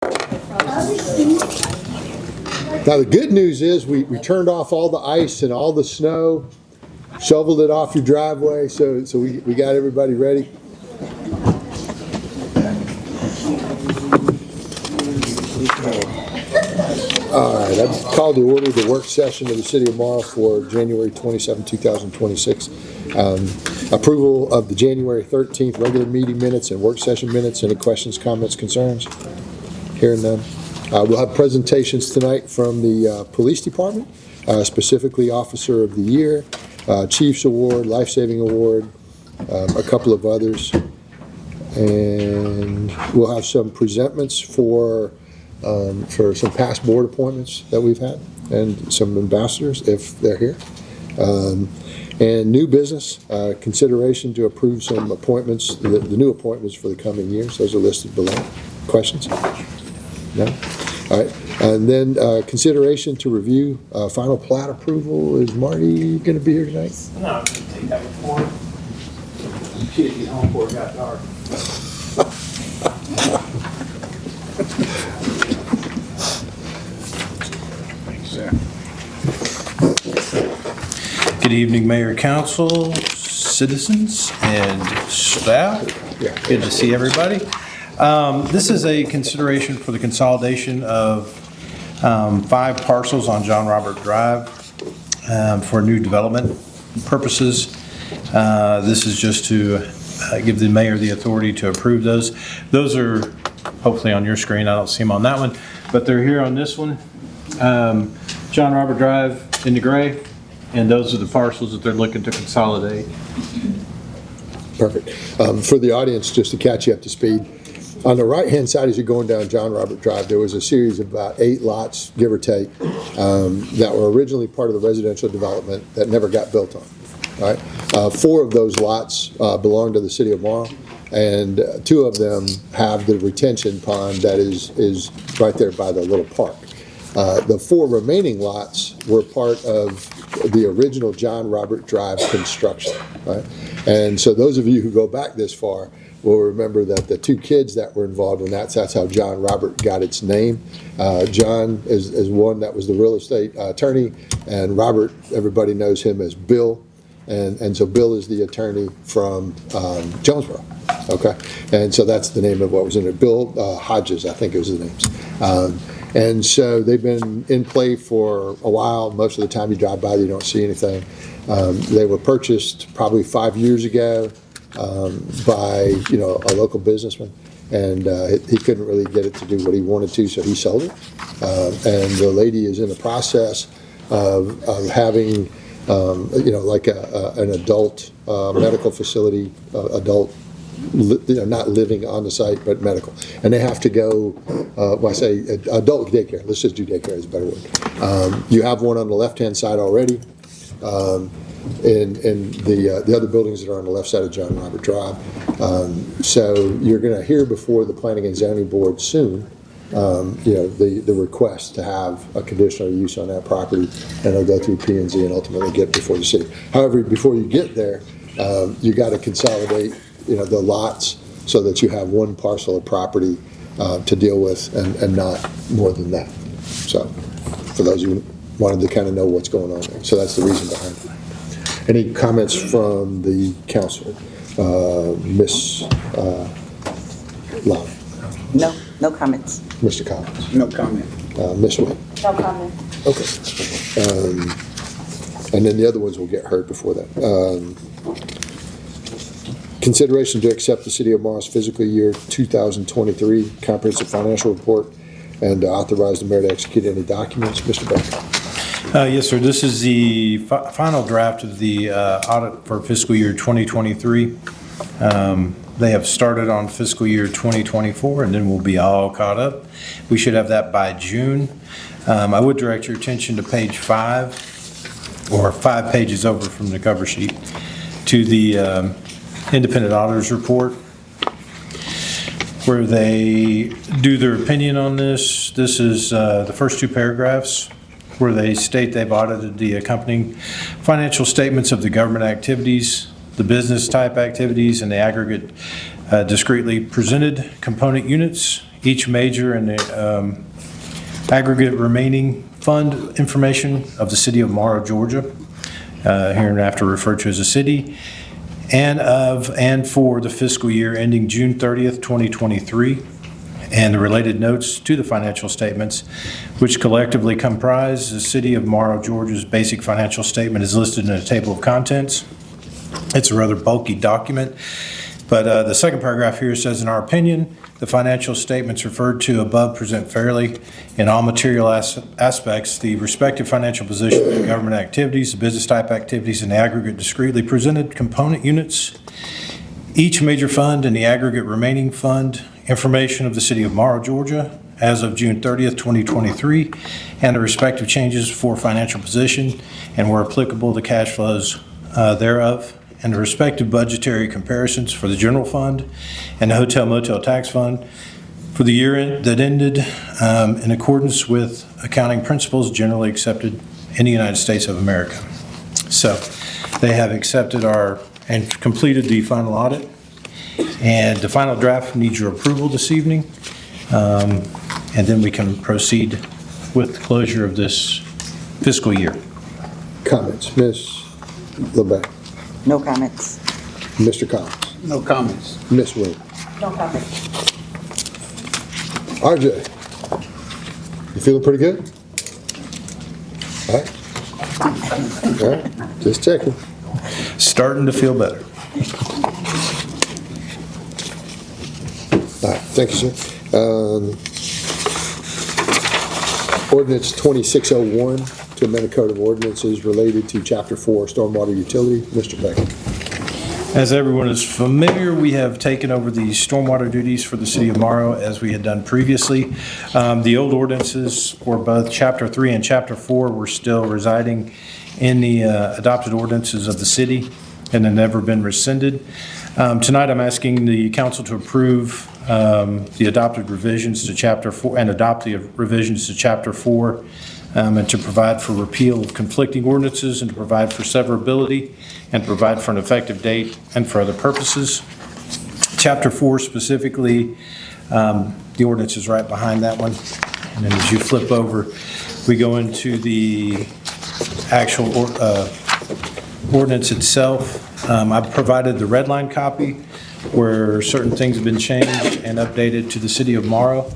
Now the good news is we turned off all the ice and all the snow, shoveled it off your driveway, so we got everybody ready. All right, I've called to order the work session of the City of Marl for January 27, 2026. Approval of the January 13th regular meeting minutes and work session minutes. Any questions, comments, concerns? Hearing none. We'll have presentations tonight from the Police Department, specifically Officer of the Year, Chiefs Award, Life Saving Award, a couple of others. And we'll have some presentments for some past board appointments that we've had and some ambassadors if they're here. And new business, consideration to approve some appointments, the new appointments for the coming years. Those are listed below. Questions? No? All right. And then consideration to review final plat approval. Is Marty going to be here tonight? No, I'm going to take that report. She didn't get home before it got dark. Good evening, Mayor, Council, citizens, and staff. Good to see everybody. This is a consideration for the consolidation of 5 parcels on John Robert Drive for new development purposes. This is just to give the mayor the authority to approve those. Those are hopefully on your screen. I don't see them on that one, but they're here on this one. John Robert Drive in the gray. And those are the parcels that they're looking to consolidate. Perfect. For the audience, just to catch you up to speed, on the right-hand side as you're going down John Robert Drive, there was a series of about 8 lots, give or take, that were originally part of the residential development that never got built on. All right? 4 of those lots belong to the City of Marl, and 2 of them have the retention pond that is right there by the little park. The 4 remaining lots were part of the original John Robert Drive construction, right? And so those of you who go back this far will remember that the 2 kids that were involved in that's how John Robert got its name. John is one that was the real estate attorney, and Robert, everybody knows him as Bill. And so Bill is the attorney from Jonesboro, okay? And so that's the name of what was in it. Bill Hodges, I think it was his name. And so they've been in play for a while. Most of the time you drive by, you don't see anything. They were purchased probably 5 years ago by a local businessman, and he couldn't really get it to do what he wanted to, so he sold it. And the lady is in the process of having like an adult medical facility, not living on the site, but medical. And they have to go, I say adult daycare. Let's just do daycare is a better word. You have one on the left-hand side already. In the other buildings that are on the left side of John Robert Drive. So you're going to hear before the Planning and Zoning Board soon, the request to have a conditional use on that property, and it'll go through P&Z and ultimately get before the city. However, before you get there, you got to consolidate the lots so that you have one parcel of property to deal with and not more than that. So for those who wanted to kind of know what's going on there. So that's the reason behind it. Any comments from the council? Ms. Long? No comments. Mr. Collins? No comment. Ms. Wade? No comment. Okay. And then the other ones will get heard before that. Consideration to accept the City of Marl's fiscal year 2023 comprehensive financial report and authorize the mayor to execute any documents. Mr. Becker. Yes, sir. This is the final draft of the audit for fiscal year 2023. They have started on fiscal year 2024, and then we'll be all caught up. We should have that by June. I would direct your attention to page 5, or 5 pages over from the cover sheet, to the independent auditors report, where they do their opinion on this. This is the first 2 paragraphs, where they state they've audited the accompanying financial statements of the government activities, the business type activities, and the aggregate discretely presented component units each major and the aggregate remaining fund information of the city of Morrow, Georgia, hereinafter referred to as a city, and for the fiscal year ending June 30th, 2023, and the related notes to the financial statements, which collectively comprise the city of Morrow, Georgia's basic financial statement, is listed in a table of contents. It's a rather bulky document, but the second paragraph here says, in our opinion, the financial statements referred to above present fairly in all material aspects the respective financial position, the government activities, the business type activities, and the aggregate discretely presented component units, each major fund and the aggregate remaining fund information of the city of Morrow, Georgia, as of June 30th, 2023, and the respective changes for financial position, and where applicable, the cash flows thereof, and the respective budgetary comparisons for the general fund and the hotel motel tax fund for the year that ended in accordance with accounting principles generally accepted in the United States of America. So they have accepted and completed the final audit, and the final draft needs your approval this evening, and then we can proceed with the closure of this fiscal year. Comments? Ms. LeBay? No comments. Mr. Collins? No comments. Ms. Wing? No comments. RJ? You feeling pretty good? All right, just checking. Starting to feel better. All right, thank you, sir. Ordinance 2601 to amend the Code of Ordinances related to Chapter 4 Stormwater Utility. Mr. Becker. As everyone is familiar, we have taken over the stormwater duties for the city of Morrow as we had done previously. The old ordinances for both Chapter 3 and Chapter 4 were still residing in the adopted ordinances of the city and have never been rescinded. Tonight, I'm asking the council to approve the adopted revisions to Chapter 4 and adopt the revisions to Chapter 4 and to provide for repeal of conflicting ordinances and to provide for severability and provide for an effective date and for other purposes. Chapter 4 specifically, the ordinance is right behind that one. And then as you flip over, we go into the actual ordinance itself. I've provided the red line copy where certain things have been changed and updated to the city of Morrow.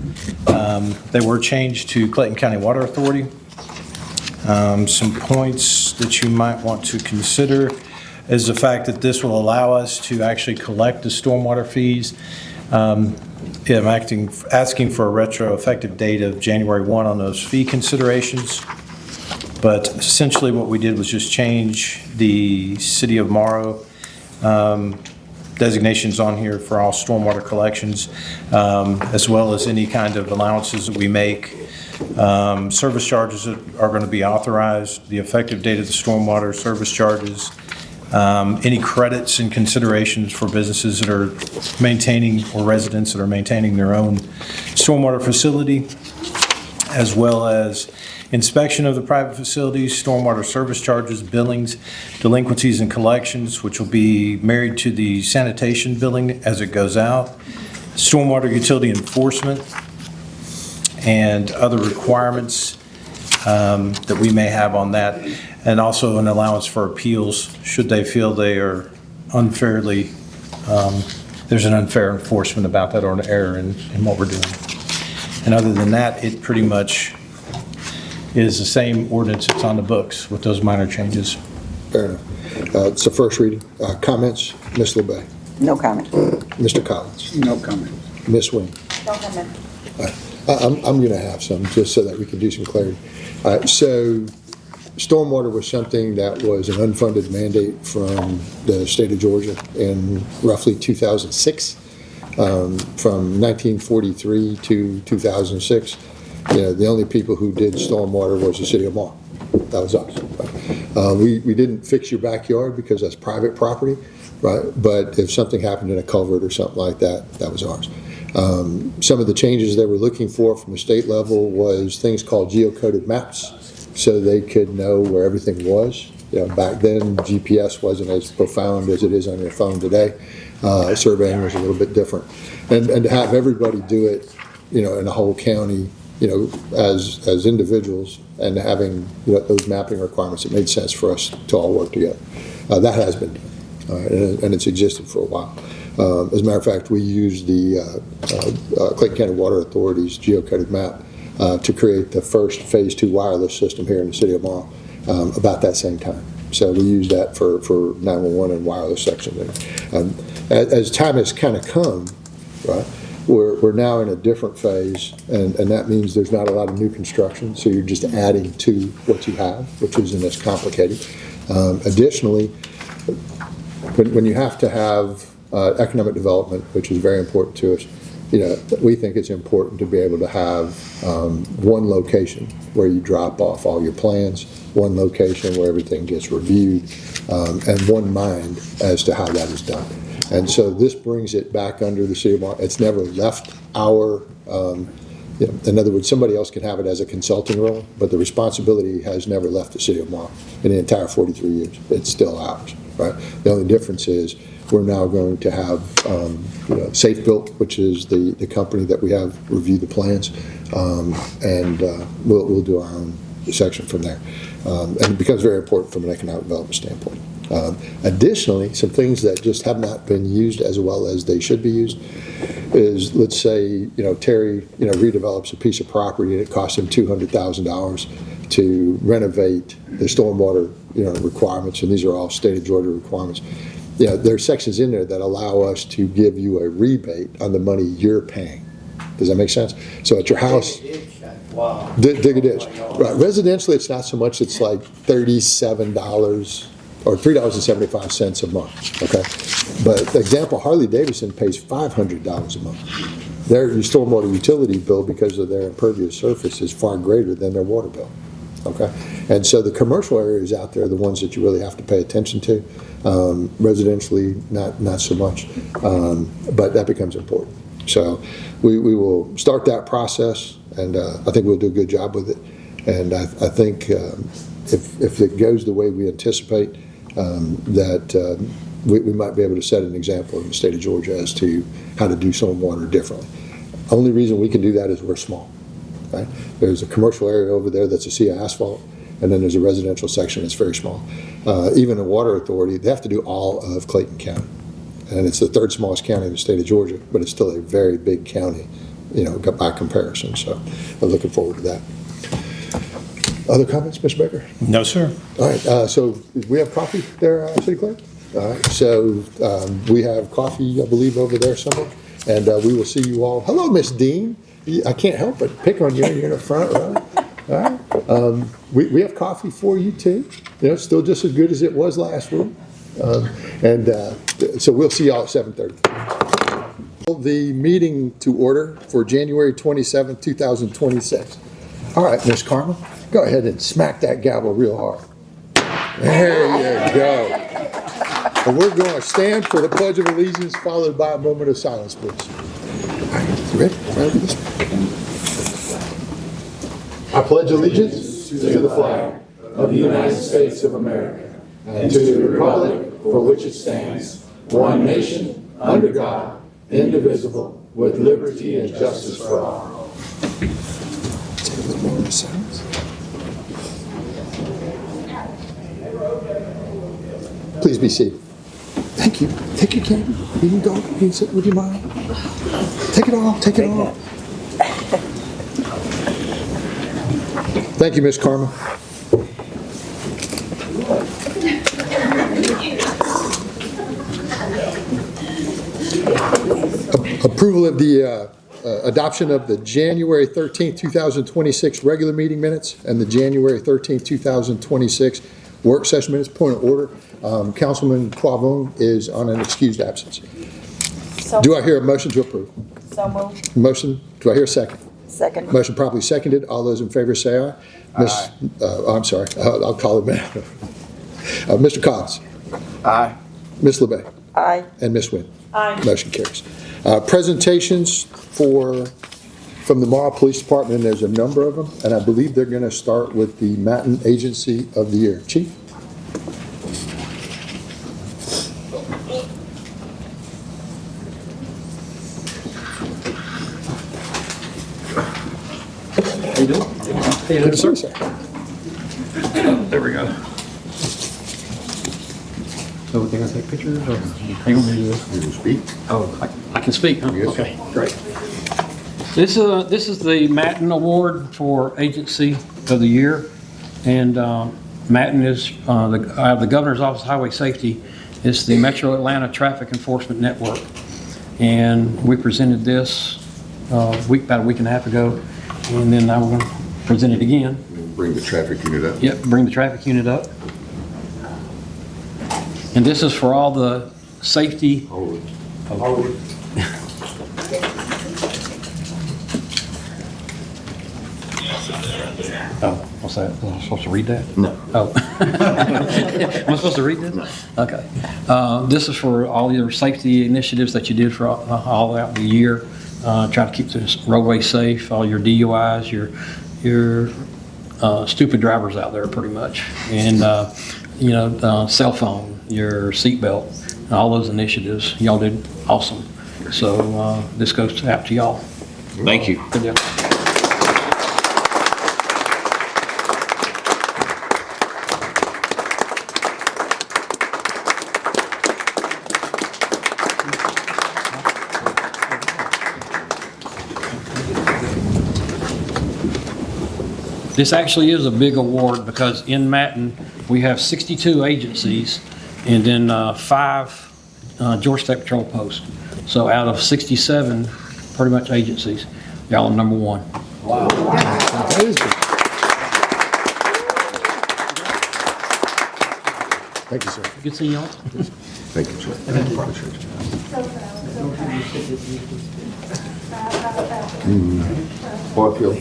They were changed to Clayton County Water Authority. Some points that you might want to consider is the fact that this will allow us to actually collect the stormwater fees. I'm asking for a retro-effective date of January 1 on those fee considerations. But essentially what we did was just change the city of Morrow designations on here for all stormwater collections, as well as any kind of allowances that we make. Service charges that are going to be authorized, the effective date of the stormwater service charges, any credits and considerations for businesses that are maintaining or residents that are maintaining their own stormwater facility, as well as inspection of the private facilities, stormwater service charges, billings, delinquencies and collections, which will be married to the sanitation billing as it goes out, stormwater utility enforcement, and other requirements that we may have on that, and also an allowance for appeals should they feel they are unfairly, there's an unfair enforcement about that or an error in what we're doing. And other than that, it pretty much is the same ordinance that's on the books with those minor changes. Fair enough. It's the first reading. Comments? Ms. LeBay? No comment. Mr. Collins? No comment. Ms. Wing? No comment. I'm going to have some, just so that we can do some clarity. So stormwater was something that was an unfunded mandate from the state of Georgia in roughly 2006. From 1943 to 2006, the only people who did stormwater was the city of Morrow. That was us. We didn't fix your backyard because that's private property, right? But if something happened in a culvert or something like that, that was ours. Some of the changes they were looking for from the state level was things called geocoded maps, so they could know where everything was. Back then, GPS wasn't as profound as it is on your phone today. Surveying was a little bit different. And to have everybody do it, in the whole county, as individuals and having, those mapping requirements, it made sense for us to all work together. That has been done, and it's existed for a while. As a matter of fact, we used the Clayton County Water Authority's geocoded map to create the first Phase 2 wireless system here in the city of Marl about that same time. So we used that for 911 and wireless section there. As time has kind of come, right, we're now in a different phase, and that means there's not a lot of new construction, so you're just adding to what you have, which isn't as complicated. Additionally, when you have to have economic development, which is very important to us, we think it's important to be able to have one location where you drop off all your plans, one location where everything gets reviewed, and one mind as to how that is done. And so this brings it back under the city of Marl. It's never left our, in other words, somebody else can have it as a consulting role, but the responsibility has never left the city of Marl in the entire 43 years. It's still ours, right? The only difference is we're now going to have Safe Built, which is the company that we have review the plans, and we'll do our own section from there. And it becomes very important from an economic development standpoint. Additionally, some things that just have not been used as well as they should be used is, let's say, Terry, redevelops a piece of property and it costs him $200,000 to renovate the stormwater, requirements, and these are all state of Georgia requirements. There are sections in there that allow us to give you a rebate on the money you're paying. Does that make sense? So at your house, Wow. dig a ditch. Right. Residentially, it's not so much. It's like $37 or $3.75 a month. Okay, but the example, Harley Davidson pays $500 a month. Their stormwater utility bill, because of their impervious surface, is far greater than their water bill. Okay, and so the commercial areas out there are the ones that you really have to pay attention to. Residentially, not so much, but that becomes important. So we will start that process, and I think we'll do a good job with it. And I think if it goes the way we anticipate, that we might be able to set an example in the state of Georgia as to how to do stormwater differently. Only reason we can do that is we're small. Right? There's a commercial area over there that's a sea of asphalt, and then there's a residential section that's very small. Even a water authority, they have to do all of Clayton County. And it's the third smallest county in the state of Georgia, but it's still a very big county, by comparison. So I'm looking forward to that. Other comments, Mr. Baker? No, sir. All right, so we have coffee there, City Clerk? All right, so we have coffee, I believe, over there somewhere, and we will see you all. Hello, Miss Dean. I can't help but pick on you. You're in the front row. All right. We have coffee for you, too. It's still just as good as it was last week. So we'll see y'all at 7:30. The meeting to order for January 27th, 2026. All right, Miss Karma, go ahead and smack that gavel real hard. There you go. And we're going to stand for the Pledge of Allegiance, followed by a moment of silence, please. All right, you ready? Ready for this? I pledge allegiance to the flag of the United States of America and to the republic for which it stands, one nation, under God, indivisible, with liberty and justice for all. Take a little moment of silence. Please be seated. Thank you. Take your candy. You can go. You can sit with your mom. Take it off. Take it off. Thank you, Miss Karma. Approval of the adoption of the January 13th, 2026 regular meeting minutes and the January 13th, 2026 work session minutes. Point of order. Councilman Quavone is on an excused absence. Do I hear a motion to approve? So moved. Motion. Do I hear a second? Second. Motion properly seconded. All those in favor say aye. Aye. I'm sorry. I'll call it now. Mr. Collins. Aye. Ms. LeBay. Aye. And Ms. Wynn. Aye. Motion carries. Presentations from the Marl Police Department, and there's a number of them, and I believe they're going to start with the Matin Agency of the Year. Chief? you doing? Hey, Good to see you, sir. there we go. So we gonna take pictures or you want me to do this? You can speak. Oh, I can speak, huh? Yes. Okay, great. This is the Matten Award for Agency of the Year. And Matten is out of the Governor's Office of Highway Safety. It's the Metro Atlanta Traffic Enforcement Network. And we presented this about a week and a half ago. And then now we're going to present it again. Bring the traffic unit up. Yep, bring the traffic unit up. And this is for all the safety. Hold it. Oh, what's that? Am I supposed to read that? No. Oh. Am I supposed to read this? No. Okay. This is for all your safety initiatives that you did for all out the year. Try to keep the roadway safe, all your DUIs, your stupid drivers out there pretty much. And, cell phone, your seatbelt, all those initiatives. Y'all did awesome. So this goes out to y'all. Thank you. Good deal. This actually is a big award because in Matten, we have 62 agencies and then 5 Georgia State Patrol posts. So out of 67, pretty much agencies, y'all are number 1. That is good. Thank you, sir. Good to see y'all. Thank you, sir. Boy, I feel.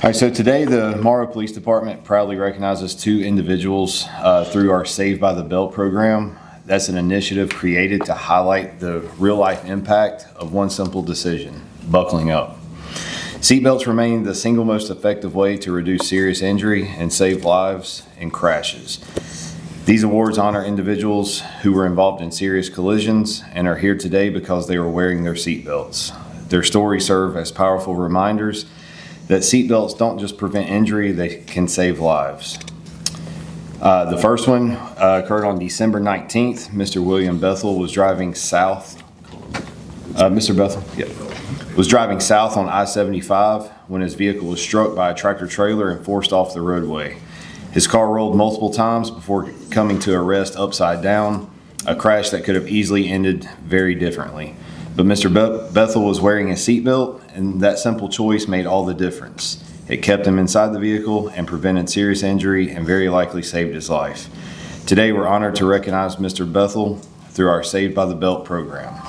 All right, so today the Morrow Police Department proudly recognizes 2 individuals through our Saved by the Belt program. That's an initiative created to highlight the real-life impact of one simple decision: buckling up. Seatbelts remain the single most effective way to reduce serious injury and save lives in crashes. These awards honor individuals who were involved in serious collisions and are here today because they were wearing their seatbelts. Their stories serve as powerful reminders that seatbelts don't just prevent injury, they can save lives. The first one occurred on December 19th. Mr. William Bethel was driving south. Mr. Bethel? Yep. Was driving south on I-75 when his vehicle was struck by a tractor trailer and forced off the roadway. His car rolled multiple times before coming to a rest upside down, a crash that could have easily ended very differently. But Mr. Bethel was wearing a seatbelt, and that simple choice made all the difference. It kept him inside the vehicle and prevented serious injury and very likely saved his life. Today, we're honored to recognize Mr. Bethel through our Saved by the Belt program.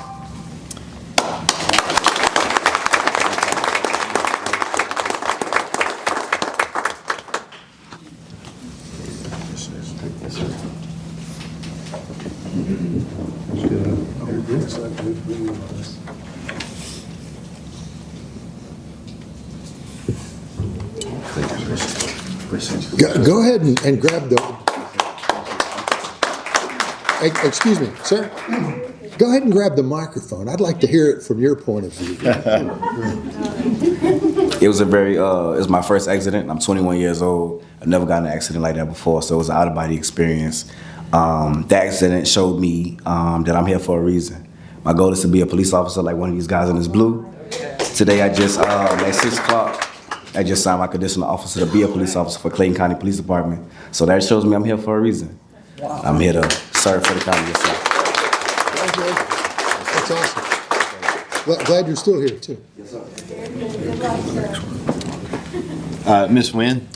Go ahead and grab the, excuse me, sir. Go ahead and grab the microphone. I'd like to hear it from your point of view. It was it was my first accident. I'm 21 years old. I've never gotten an accident like that before, so it was an out-of-body experience. The accident showed me that I'm here for a reason. My goal is to be a police officer like one of these guys in this blue. Today at 6 o'clock, I just signed my conditional officer to be a police officer for Clayton County Police Department. So that shows me I'm here for a reason. Wow. I'm here to serve for the county. That's awesome. Glad you're still here, too. Yes, sir. Ms. Wynn,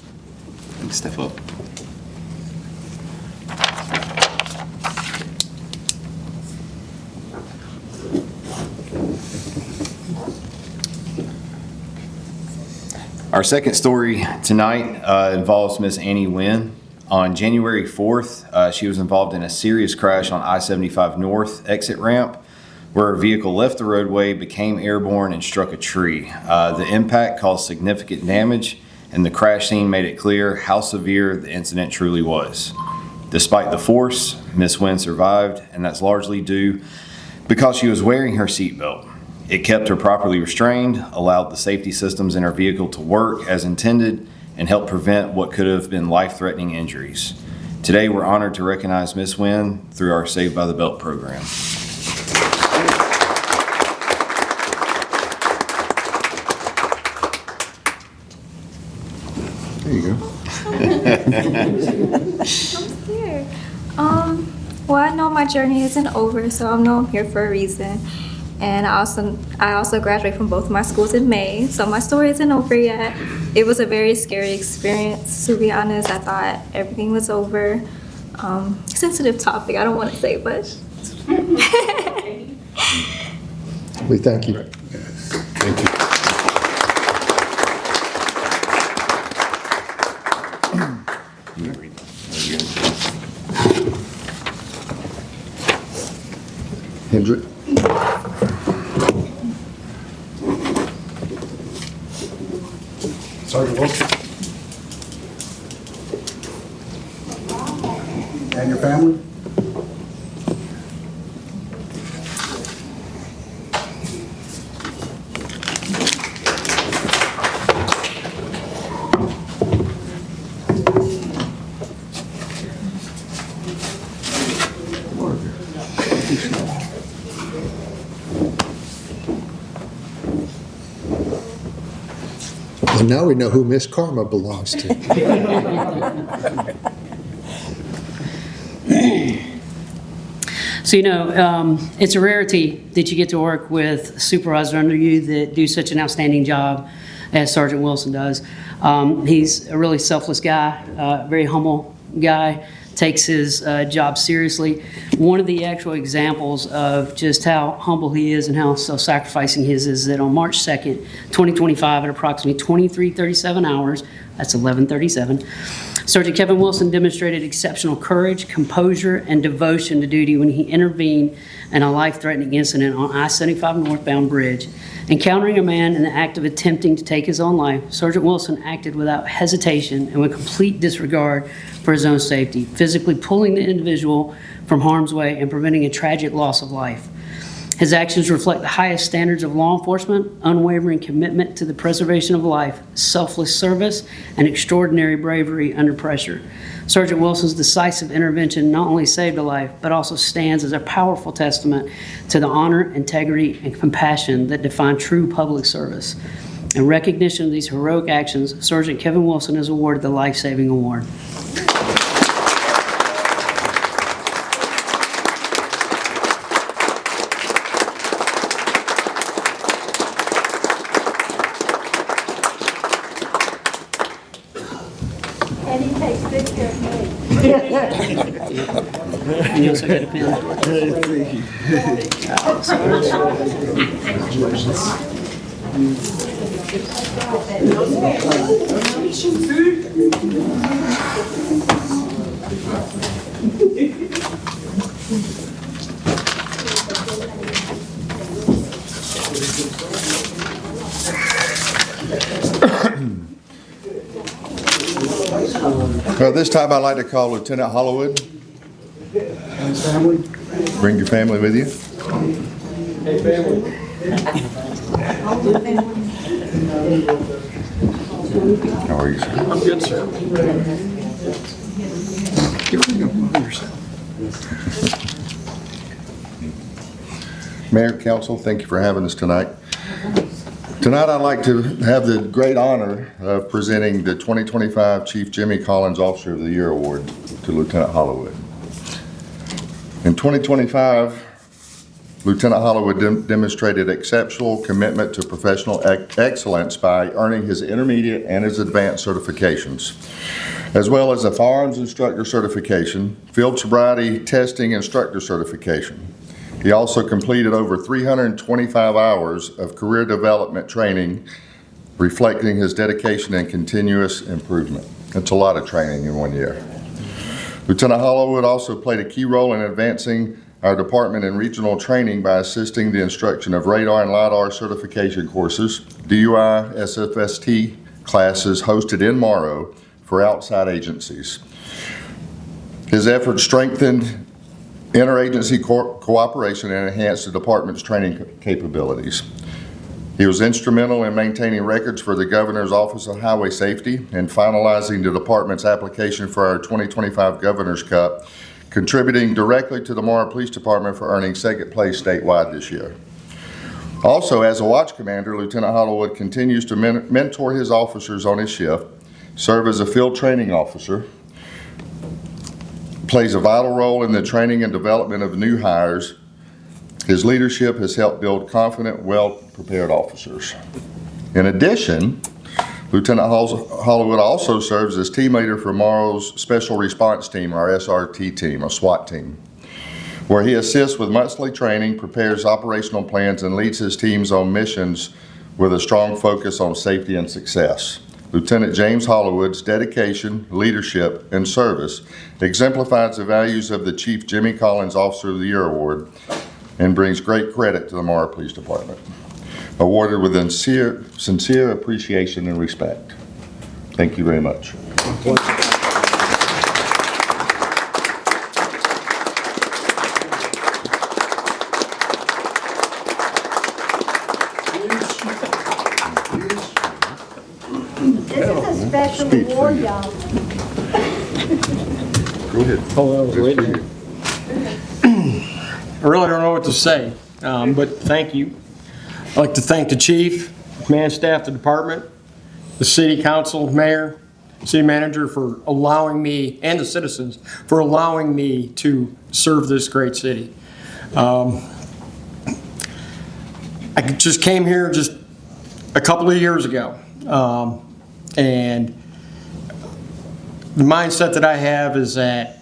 step up. Our second story tonight involves Miss Annie Wynn. On January 4th, she was involved in a serious crash on I-75 North exit ramp where a vehicle left the roadway, became airborne, and struck a tree. The impact caused significant damage, and the crash scene made it clear how severe the incident truly was. Despite the force, Ms. Wynn survived, and that's largely due because she was wearing her seatbelt. It kept her properly restrained, allowed the safety systems in her vehicle to work as intended, and helped prevent what could have been life-threatening injuries. Today, we're honored to recognize Ms. Wynn through our Saved by the Belt program. There you go. Here. Well, I know my journey isn't over, so I know I'm here for a reason. And I also graduated from both of my schools in May, so my story isn't over yet. It was a very scary experience, to be honest. I thought everything was over. Sensitive topic, I don't want to say much. We thank you. Thank you. Hendrick? Sergeant Wilson. And your family? Well, now we know who Miss Karma belongs to. So, it's a rarity that you get to work with a supervisor under you that do such an outstanding job as Sergeant Wilson does. He's a really selfless guy, very humble guy, takes his job seriously. One of the actual examples of just how humble he is and how self-sacrificing he is that on March 2nd, 2025, at approximately 23:37 hours, that's 11:37, Sergeant Kevin Wilson demonstrated exceptional courage, composure, and devotion to duty when he intervened in a life-threatening incident on I-75 northbound bridge. Encountering a man in the act of attempting to take his own life, Sergeant Wilson acted without hesitation and with complete disregard for his own safety, physically pulling the individual from harm's way and preventing a tragic loss of life. His actions reflect the highest standards of law enforcement, unwavering commitment to the preservation of life, selfless service, and extraordinary bravery under pressure. Sergeant Wilson's decisive intervention not only saved a life, but also stands as a powerful testament to the honor, integrity, and compassion that define true public service. In recognition of these heroic actions, Sergeant Kevin Wilson is awarded the Life Saving Award. And he takes good care of me. You also got a pen? This time I'd like to call Lieutenant Hollowood. And his family? Bring your family with you. Hey, family. How are you, sir? I'm good, sir. Mayor, council, thank you for having us tonight. Tonight I'd like to have the great honor of presenting the 2025 Chief Jimmy Collins Officer of the Year Award to Lieutenant Hollowood. In 2025, Lieutenant Hollowood demonstrated exceptional commitment to professional excellence by earning his intermediate and his advanced certifications, as well as a firearms instructor certification, field sobriety testing instructor certification. He also completed over 325 hours of career development training, reflecting his dedication and continuous improvement. That's a lot of training in 1 year. Lieutenant Hollowood also played a key role in advancing our department in regional training by assisting the instruction of radar and LiDAR certification courses, DUI, SFST classes hosted in Morrow for outside agencies. His efforts strengthened interagency cooperation and enhanced the department's training capabilities. He was instrumental in maintaining records for the Governor's Office of Highway Safety and finalizing the department's application for our 2025 Governor's Cup, contributing directly to the Morrow Police Department for earning second place statewide this year. Also, as a watch commander, Lieutenant Hollowood continues to mentor his officers on his shift, serve as a field training officer, plays a vital role in the training and development of new hires. His leadership has helped build confident, well-prepared officers. In addition, Lieutenant Hollowood also serves as team leader for Morrow's Special Response Team, our SRT team, a SWAT team, where he assists with monthly training, prepares operational plans, and leads his teams on missions with a strong focus on safety and success. Lieutenant James Hollowood's dedication, leadership, and service exemplifies the values of the Chief Jimmy Collins Officer of the Year Award and brings great credit to the Morrow Police Department. Awarded with sincere appreciation and respect. Thank you very much. This is a special award, y'all. Go ahead. Oh, I was waiting. I really don't know what to say, but thank you. I'd like to thank the chief, command staff, the department, the city council, mayor, city manager for allowing me, and the citizens, for allowing me to serve this great city. I just came here just a couple of years ago, and the mindset that I have is that,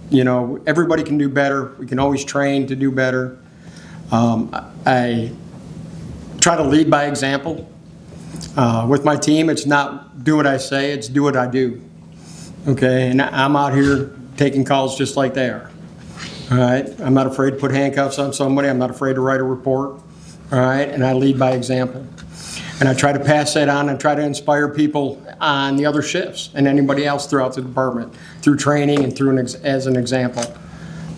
you know, everybody can do better. We can always train to do better. I try to lead by example. With my team, it's not do what I say, it's do what I do. Okay, and I'm out here taking calls just like they are. All right, I'm not afraid to put handcuffs on somebody. I'm not afraid to write a report. All right, and I lead by example. And I try to pass that on and try to inspire people on the other shifts and anybody else throughout the department through training and through as an example.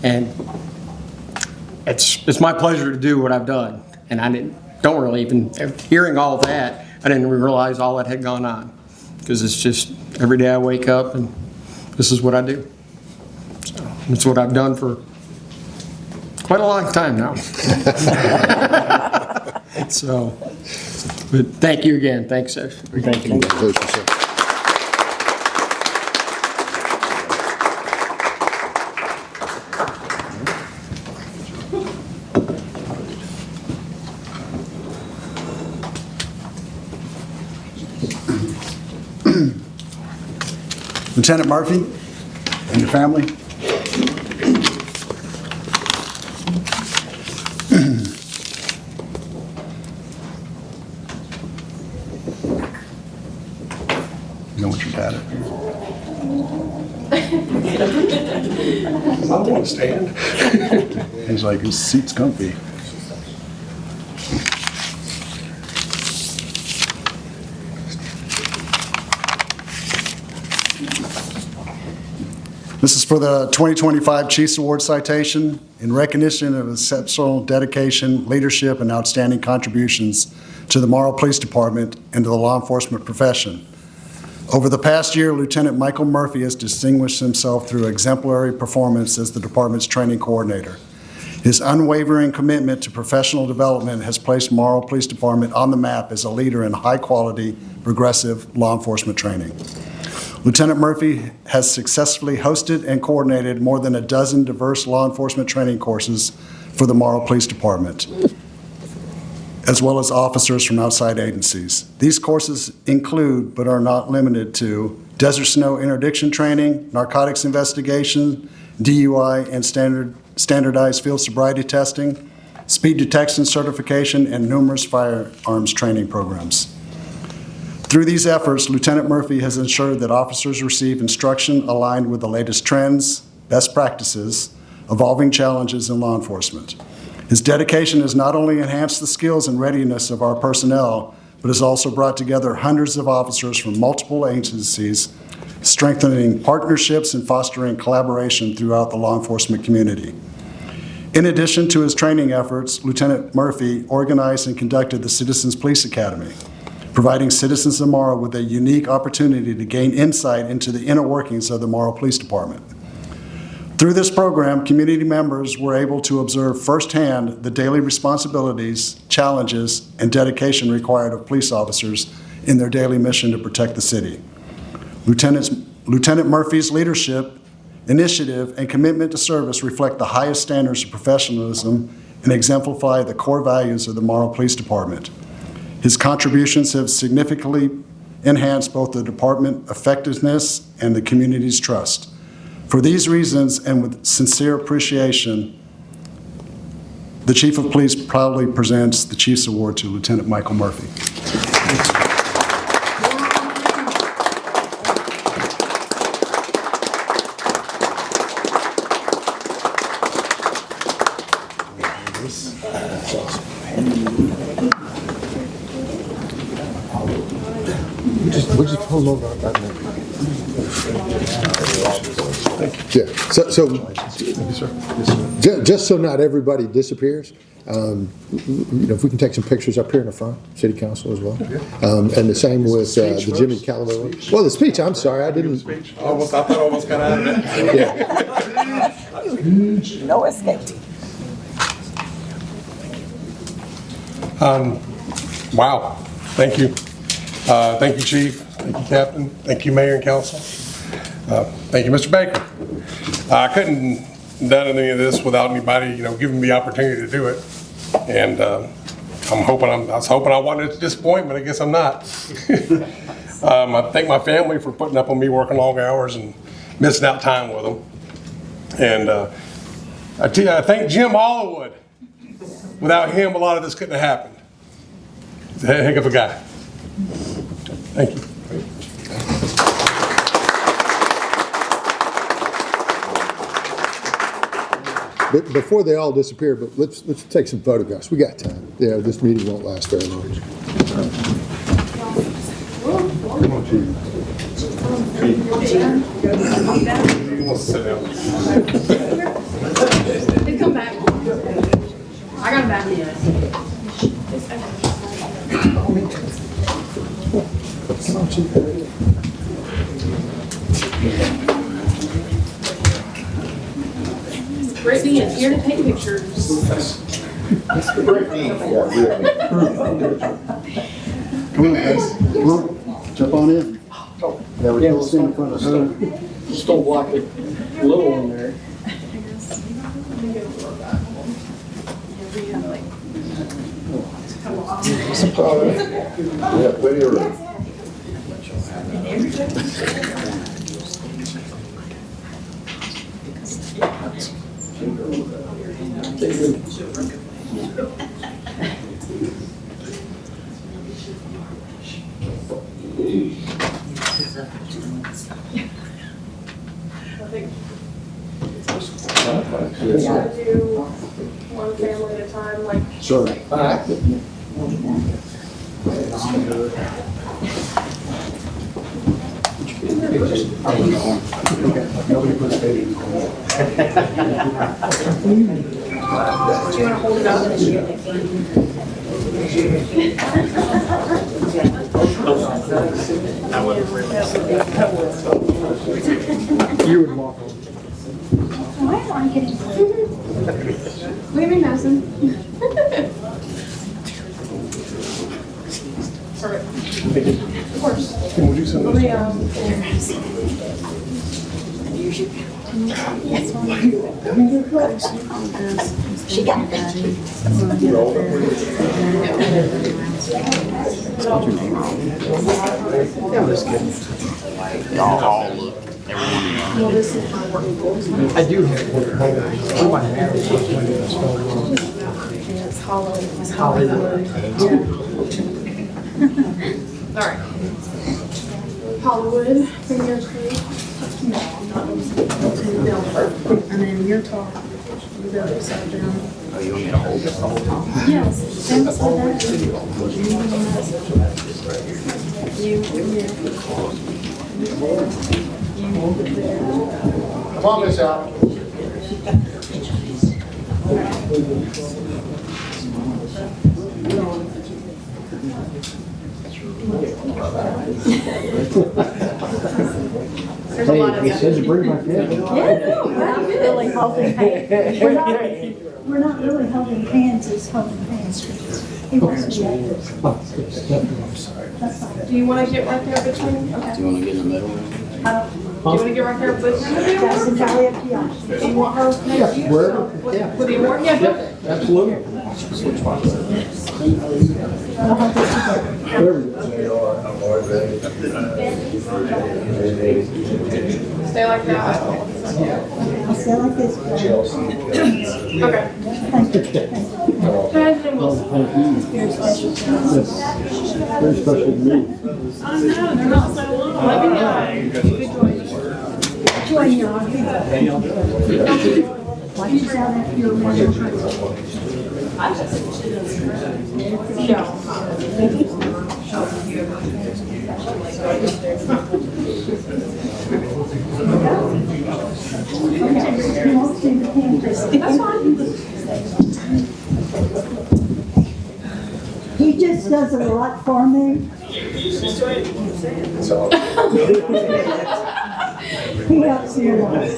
And it's my pleasure to do what I've done. And I don't really even, hearing all that, I didn't realize all that had gone on. Because it's just every day I wake up and this is what I do. So it's what I've done for quite a long time now. So, but thank you again. Thanks, sir. Thank you. Congratulations, sir. Lieutenant Murphy and your family. You know what your dad is? I don't want to stand. He's like, his seat's comfy. This is for the 2025 Chiefs Award citation in recognition of exceptional dedication, leadership, and outstanding contributions to the Morrow Police Department and to the law enforcement profession. Over the past year, Lieutenant Michael Murphy has distinguished himself through exemplary performance as the department's training coordinator. His unwavering commitment to professional development has placed Morrow Police Department on the map as a leader in high-quality, progressive law enforcement training. Lieutenant Murphy has successfully hosted and coordinated more than a dozen diverse law enforcement training courses for the Morrow Police Department, as well as officers from outside agencies. These courses include, but are not limited to, desert snow interdiction training, narcotics investigation, DUI and standardized field sobriety testing, speed detection certification, and numerous firearms training programs. Through these efforts, Lieutenant Murphy has ensured that officers receive instruction aligned with the latest trends, best practices, evolving challenges in law enforcement. His dedication has not only enhanced the skills and readiness of our personnel, but has also brought together hundreds of officers from multiple agencies, strengthening partnerships and fostering collaboration throughout the law enforcement community. In addition to his training efforts, Lieutenant Murphy organized and conducted the Citizens Police Academy, providing citizens of Morrow with a unique opportunity to gain insight into the inner workings of the Morrow Police Department. Through this program, community members were able to observe firsthand the daily responsibilities, challenges, and dedication required of police officers in their daily mission to protect the city. Lieutenant Murphy's leadership, initiative, and commitment to service reflect the highest standards of professionalism and exemplify the core values of the Morrow Police Department. His contributions have significantly enhanced both the department effectiveness and the community's trust. For these reasons, and with sincere appreciation, the Chief of Police proudly presents the Chief's Award to Lieutenant Michael Murphy. We'll just hold over on that minute. Yeah, just so not everybody disappears, if we can take some pictures up here in the front, City Council as well. And the same with the Jimmy Callaway one. Well, the speech, I'm sorry, I didn't. I thought I almost got out of it. Yeah. No escape. Wow, thank you. Thank you, Chief. Thank you, Captain. Thank you, Mayor and Council. Thank you, Mr. Baker. I couldn't have done any of this without anybody, giving me the opportunity to do it. And I was hoping I wasn't a disappointment. I guess I'm not. I thank my family for putting up with me working long hours and missing out time with them. And I thank Jim Hollywood. Without him, a lot of this couldn't have happened. He's a heck of a guy. Thank you. But before they all disappear, but let's take some photographs. We got time. Yeah, this meeting won't last very long. Come on, Chief. He wants to sit down. Come back. I got him back. Come on, Chief. Brittany is here to take pictures. Come on, guys. Come on. Jump on in. Yeah, we can't stand in front of her. Just don't block the little one there. Yeah, plenty of room. Do one family at a time, like. Sure. Nobody puts baby in the corner. Do you want to hold it up and then you You would walk over. Why am I getting? What do you mean, Madison? Perfect. Of course. Can we do some of this? She got it. I do have one. We might have it. It's Hollywood. All right. Hollywood, fingers free. And then your talk. to go upside down. Oh, you want me to hold this the whole time? Yes, stand beside that. You, here. Come on, Miss Al. There's a lot of that. Really holding hands. We're not really holding hands, it's holding hands. He wants to be at this. That's fine. Do you want to get right there between? Okay. You want to get in the middle? Do you want to get right there between? That's entirely up to y'all. Do you want her next to you? What do you want? Yeah. Absolutely. Stay like that. I'll stay like this. Okay. Thank you. President Wilson. Very special. Very special to me. I know, they're not so long. Let me know. Good choice. Join y'all. Watch us out after your measure. That's fine. He just does it a lot for me. He helps me a lot.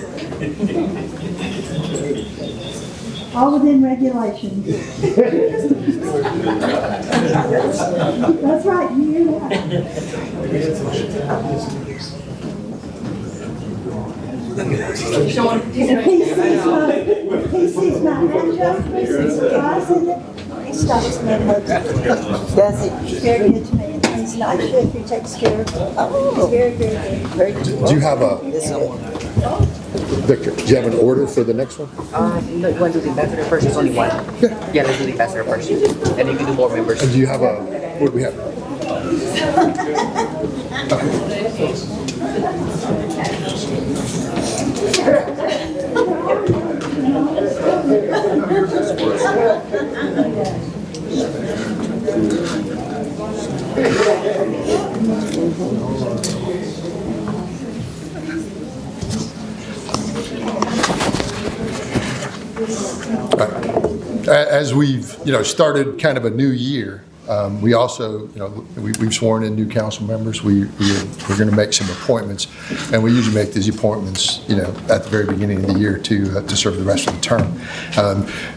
All within regulations. That's right, you. If he sees my hand up, he sees the eyes in it, he stops me and looks. Does he? Very good to me. And he's not sure if he takes care of it. He's very, very good. Very good. Do you have a, Victor, do you have an order for the next one? No, you want to do the ambassador first? There's only one. Yeah, let's do the ambassador first. And you can do more members. And do you have a, what do we have? As we've, started kind of a new year, we also, we've sworn in new council members. We're going to make some appointments, and we usually make these appointments, at the very beginning of the year to serve the rest of the term.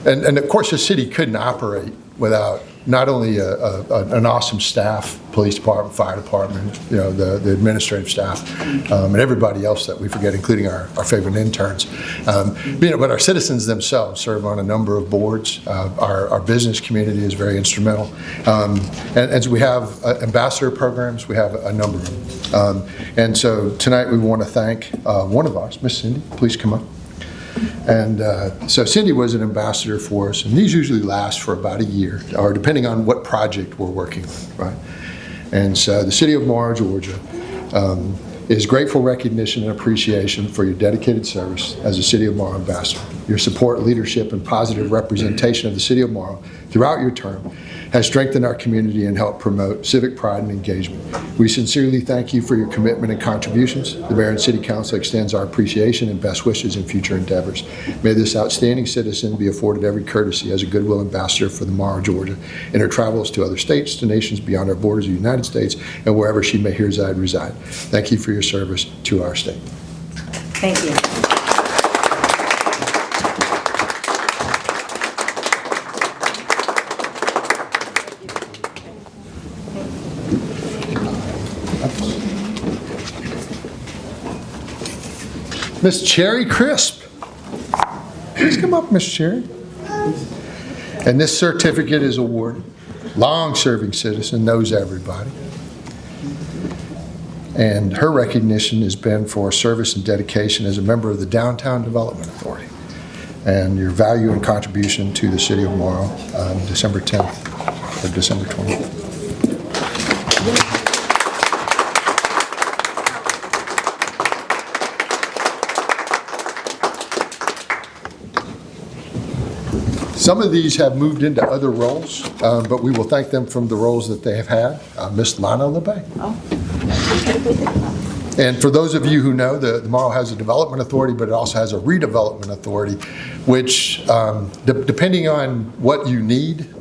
And of course, the city couldn't operate without not only an awesome staff, police department, fire department, the administrative staff, and everybody else that we forget, including our favorite interns. But our citizens themselves serve on a number of boards. Our business community is very instrumental. And so we have ambassador programs. We have a number of them. And so tonight we want to thank one of ours, Miss Cindy. Please come up. And so Cindy was an ambassador for us, and these usually last for about a year, or depending on what project we're working on, right? And so the City of Morrow, Georgia, is grateful recognition and appreciation for your dedicated service as a City of Morrow ambassador. Your support, leadership, and positive representation of the City of Morrow throughout your term has strengthened our community and helped promote civic pride and engagement. We sincerely thank you for your commitment and contributions. The Mayor and City Council extends our appreciation and best wishes in future endeavors. May this outstanding citizen be afforded every courtesy as a goodwill ambassador for the Morrow, Georgia, in her travels to other states, to nations beyond our borders of the United States, and wherever she may reside. Thank you for your service to our state. Thank you. Miss Cherry Crisp. Please come up, Miss Cherry. And this certificate is awarded. Long-serving citizen, knows everybody. And her recognition has been for service and dedication as a member of the Downtown Development Authority and your value and contribution to the City of Morrow on December 10th or December 20th. Some of these have moved into other roles, but we will thank them from the roles that they have had. Miss Lana LeBay. And for those of you who know, the Morrow has a development authority, but it also has a redevelopment authority, which, depending on what you need,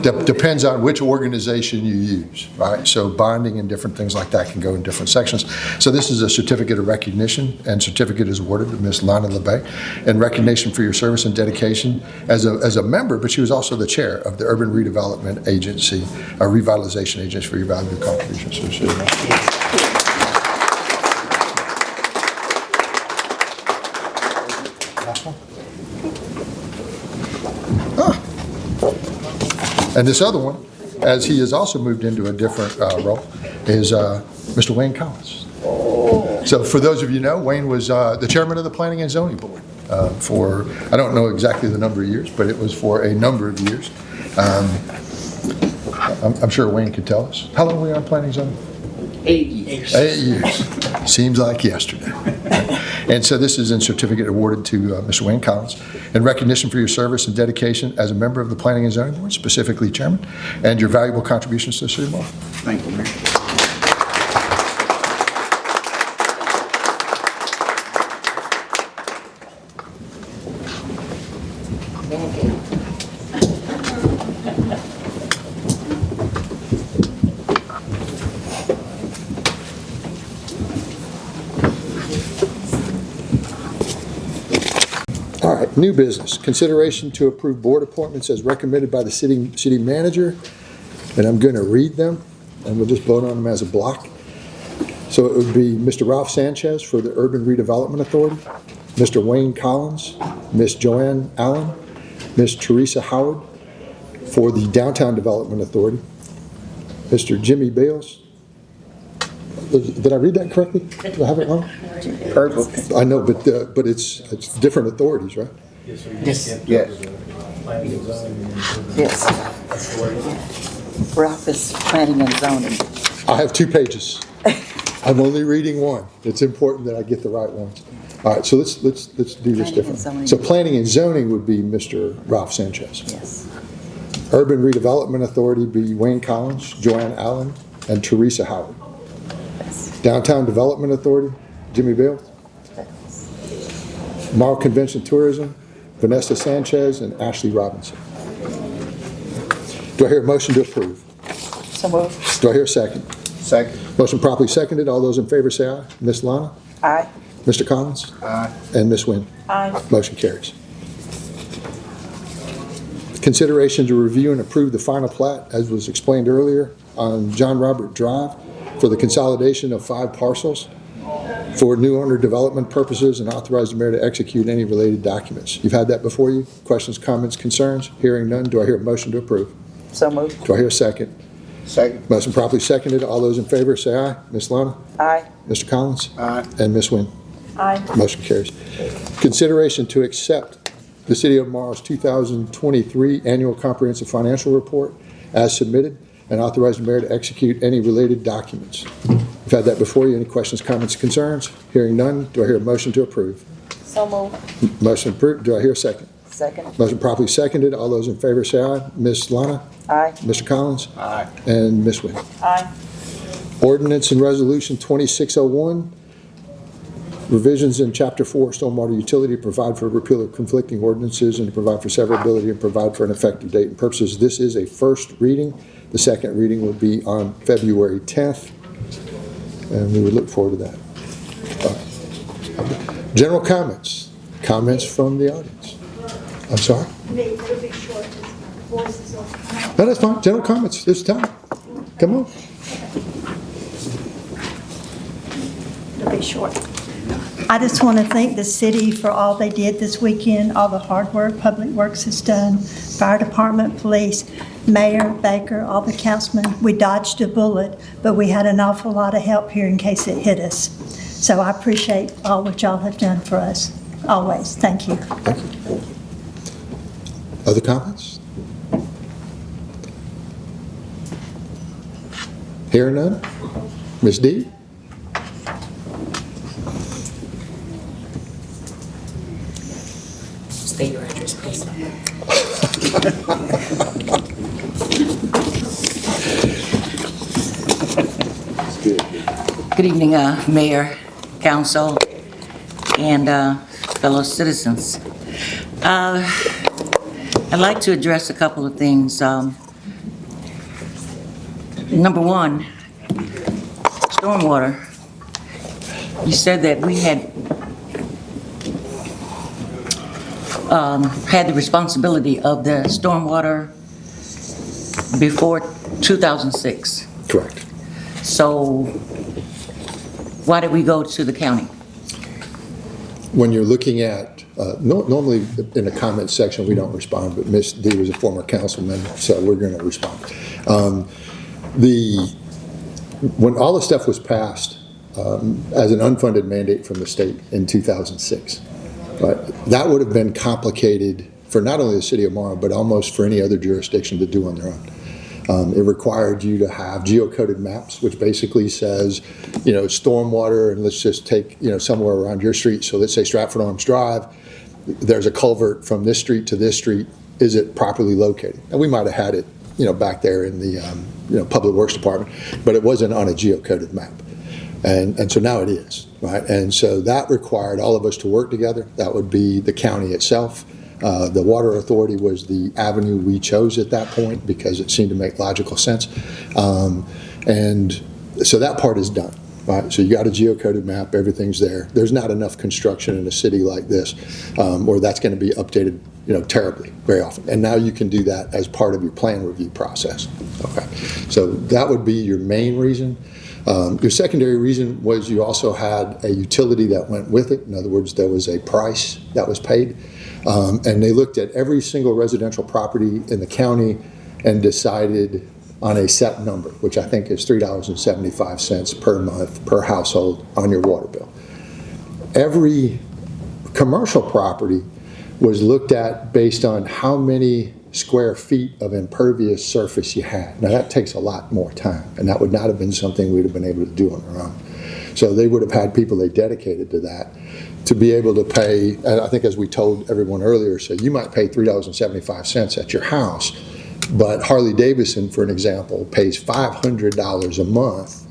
depends on which organization you use, right? So bonding and different things like that can go in different sections. So this is a certificate of recognition, and certificate is awarded to Ms. Lana LeBay in recognition for your service and dedication as a member, but she was also the chair of the Urban Redevelopment Agency, a revitalization agency, for your valuable contributions. So she- And this other one, as he has also moved into a different role, is Mr. Wayne Collins. So for those of you who know, Wayne was the chairman of the Planning and Zoning Board for, I don't know exactly the number of years, but it was for a number of years. I'm sure Wayne could tell us. How long were you on Planning and Zoning? 8 years. 8 years. Seems like yesterday. And so this is a certificate awarded to Mr. Wayne Collins in recognition for your service and dedication as a member of the Planning and Zoning Board, specifically chairman, and your valuable contributions to the city of Morrow. Thank you, Mayor. All right, new business. Consideration to approve board appointments as recommended by the city manager. And I'm going to read them, and we'll just vote on them as a block. So it would be Mr. Ralph Sanchez for the Urban Redevelopment Authority, Mr. Wayne Collins, Miss Joanne Allen, Miss Teresa Howard for the Downtown Development Authority, Mr. Jimmy Bales. Did I read that correctly? Do I have it wrong? I know, but it's different authorities, right? Yes. Yes. Ralph is planning and zoning. I have 2 pages. I'm only reading one. It's important that I get the right ones. All right, so let's do this Planning and different. zoning. So planning and zoning would be Mr. Ralph Sanchez. Yes. Urban Redevelopment Authority be Wayne Collins, Joanne Allen, and Teresa Howard. Downtown Development Authority, Jimmy Bales. Morrow Convention Tourism, Vanessa Sanchez and Ashley Robinson. Do I hear a motion to approve? So moved. Do I hear a second? Second. Motion properly seconded. All those in favor say aye. Ms. Lana? Aye. Mr. Collins? Aye. And Ms. Nguyen? Aye. Motion carries. Consideration to review and approve the final plat, as was explained earlier, on John Robert Drive for the consolidation of 5 parcels for new owner development purposes, and authorize the mayor to execute any related documents. You've had that before you. Questions, comments, concerns? Hearing none. Do I hear a motion to approve? So moved. Do I hear a second? Second. Motion properly seconded. All those in favor say aye. Ms. Lana? Aye. Mr. Collins? Aye. And Ms. Nguyen? Aye. Motion carries. Consideration to accept the City of Morrow's 2023 Annual Comprehensive Financial Report as submitted, and authorize the mayor to execute any related documents. We've had that before you. Any questions, comments, concerns? Hearing none. Do I hear a motion to approve? So moved. Motion approved. Do I hear a second? Second. Motion properly seconded. All those in favor say aye. Ms. Lana? Aye. Mr. Collins? Aye. And Ms. Nguyen? Aye. Ordinance and Resolution 2601, revisions in Chapter 4 Stormwater Utility, provide for repeal of conflicting ordinances and to provide for severability and provide for an effective date and purposes. This is a first reading. The second reading will be on February 10th, and we would look forward to that. General comments. Comments from the audience. I'm sorry? It'll be short, because my voice is off. No, that's fine. General comments. There's time. Come on. It'll be short. I just want to thank the city for all they did this weekend, all the hard work Public Works has done, fire department, police, Mayor Baker, all the councilmen. We dodged a bullet, but we had an awful lot of help here in case it hit us. So I appreciate all what y'all have done for us, always. Thank you. Thank you. Other comments? Hearing none? Ms. D? State your address, please. Good evening, Mayor, Council, and fellow citizens. I'd like to address a couple of things. Number one, stormwater. You said that we had had the responsibility of the stormwater before 2006. Correct. So why did we go to the county? When you're looking at, normally in the comment section, we don't respond, but Ms. D was a former councilman, so we're going to respond. When all the stuff was passed as an unfunded mandate from the state in 2006, right, that would have been complicated for not only the city of Morrow, but almost for any other jurisdiction to do on their own. It required you to have geocoded maps, which basically says, stormwater, and let's just take, somewhere around your street. So let's say Stratford Arms Drive, there's a culvert from this street to this street. Is it properly located? And we might have had it, back there in the, Public Works Department, but it wasn't on a geocoded map. And so now it is, right? And so that required all of us to work together. That would be the county itself. The Water Authority was the avenue we chose at that point because it seemed to make logical sense. And so that part is done, right? So you got a geocoded map, everything's there. There's not enough construction in a city like this where that's going to be updated, terribly very often. And now you can do that as part of your plan review process. Okay, so that would be your main reason. Your secondary reason was you also had a utility that went with it. In other words, there was a price that was paid. And they looked at every single residential property in the county and decided on a set number, which I think is $3.75 per month per household on your water bill. Every commercial property was looked at based on how many square feet of impervious surface you had. Now that takes a lot more time, and that would not have been something we'd have been able to do on our own. So they would have had people they dedicated to that to be able to pay, and I think as we told everyone earlier, so you might pay $3.75 at your house, but Harley Davidson, for an example, pays $500 a month.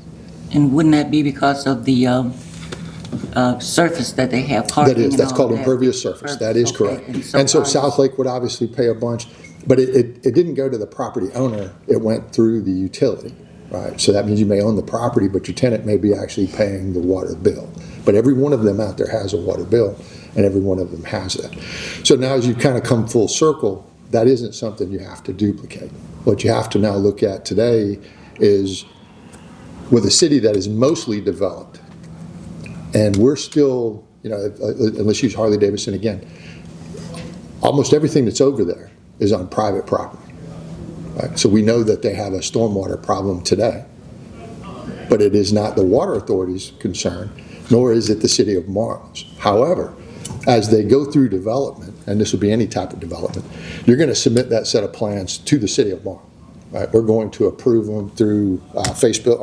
And wouldn't that be because of the surface that they have parking? That's called impervious surface. That is correct. And so South Lake would obviously pay a bunch, but it didn't go to the property owner. It went through the utility, right? So that means you may own the property, but your tenant may be actually paying the water bill. But every one of them out there has a water bill, and every one of them has that. So now as you kind of come full circle, that isn't something you have to duplicate. What you have to now look at today is with a city that is mostly developed, and we're still, let's use Harley Davidson again, almost everything that's over there is on private property. Right? So we know that they have a stormwater problem today, but it is not the Water Authority's concern, nor is it the city of Morrow's. However, as they go through development, and this will be any type of development, you're going to submit that set of plans to the city of Morrow. Right? We're going to approve them through Safe Built.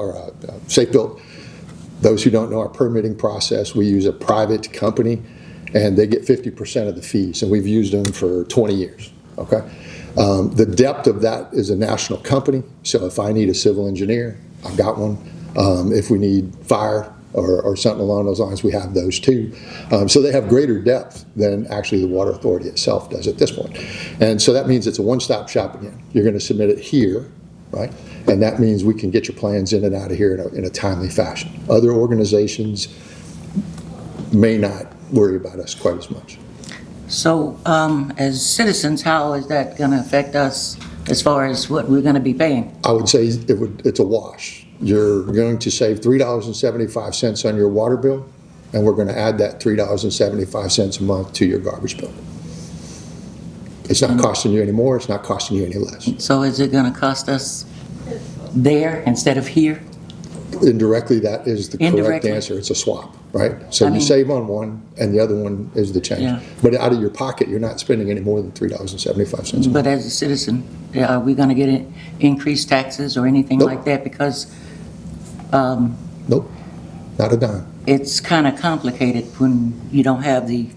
Those who don't know our permitting process, we use a private company, and they get 50% of the fees, and we've used them for 20 years. Okay, the depth of that is a national company, so if I need a civil engineer, I've got one. If we need fire or something along those lines, we have those too. So they have greater depth than actually the Water Authority itself does at this point. And so that means it's a one-stop shop again. You're going to submit it here, right? And that means we can get your plans in and out of here in a timely fashion. Other organizations may not worry about us quite as much. So as citizens, how is that going to affect us as far as what we're going to be paying? I would say it's a wash. You're going to save $3.75 on your water bill, and we're going to add that $3.75 a month to your garbage bill. It's not costing you any more, it's not costing you any less. So is it going to cost us there instead of here? Indirectly, that is the correct answer. It's a swap, right? So you save on one, and the other one is the change. Yeah. But out of your pocket, you're not spending any more than $3.75. But as a citizen, are we going to get increased taxes or anything like that? Because nope, not a dime. It's kind of complicated when you don't have the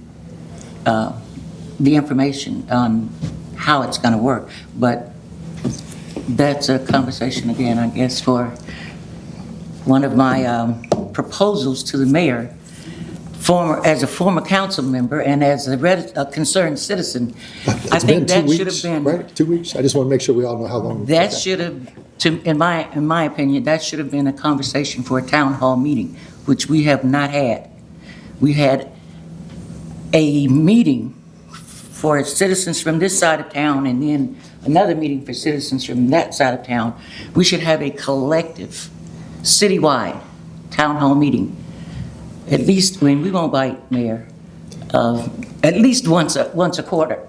information on how it's going to work. But that's a conversation again, I guess, for one of my proposals to the mayor, as a former council member and as a concerned citizen. I It's been think 2 that should weeks, have been. right? 2 weeks? I just want to make sure we all know how long. That should have, in my opinion, that should have been a conversation for a town hall meeting, which we have not had. We had a meeting for citizens from this side of town and then another meeting for citizens from that side of town. We should have a collective, citywide town hall meeting. At least, I mean, we won't bite, Mayor, at least once a quarter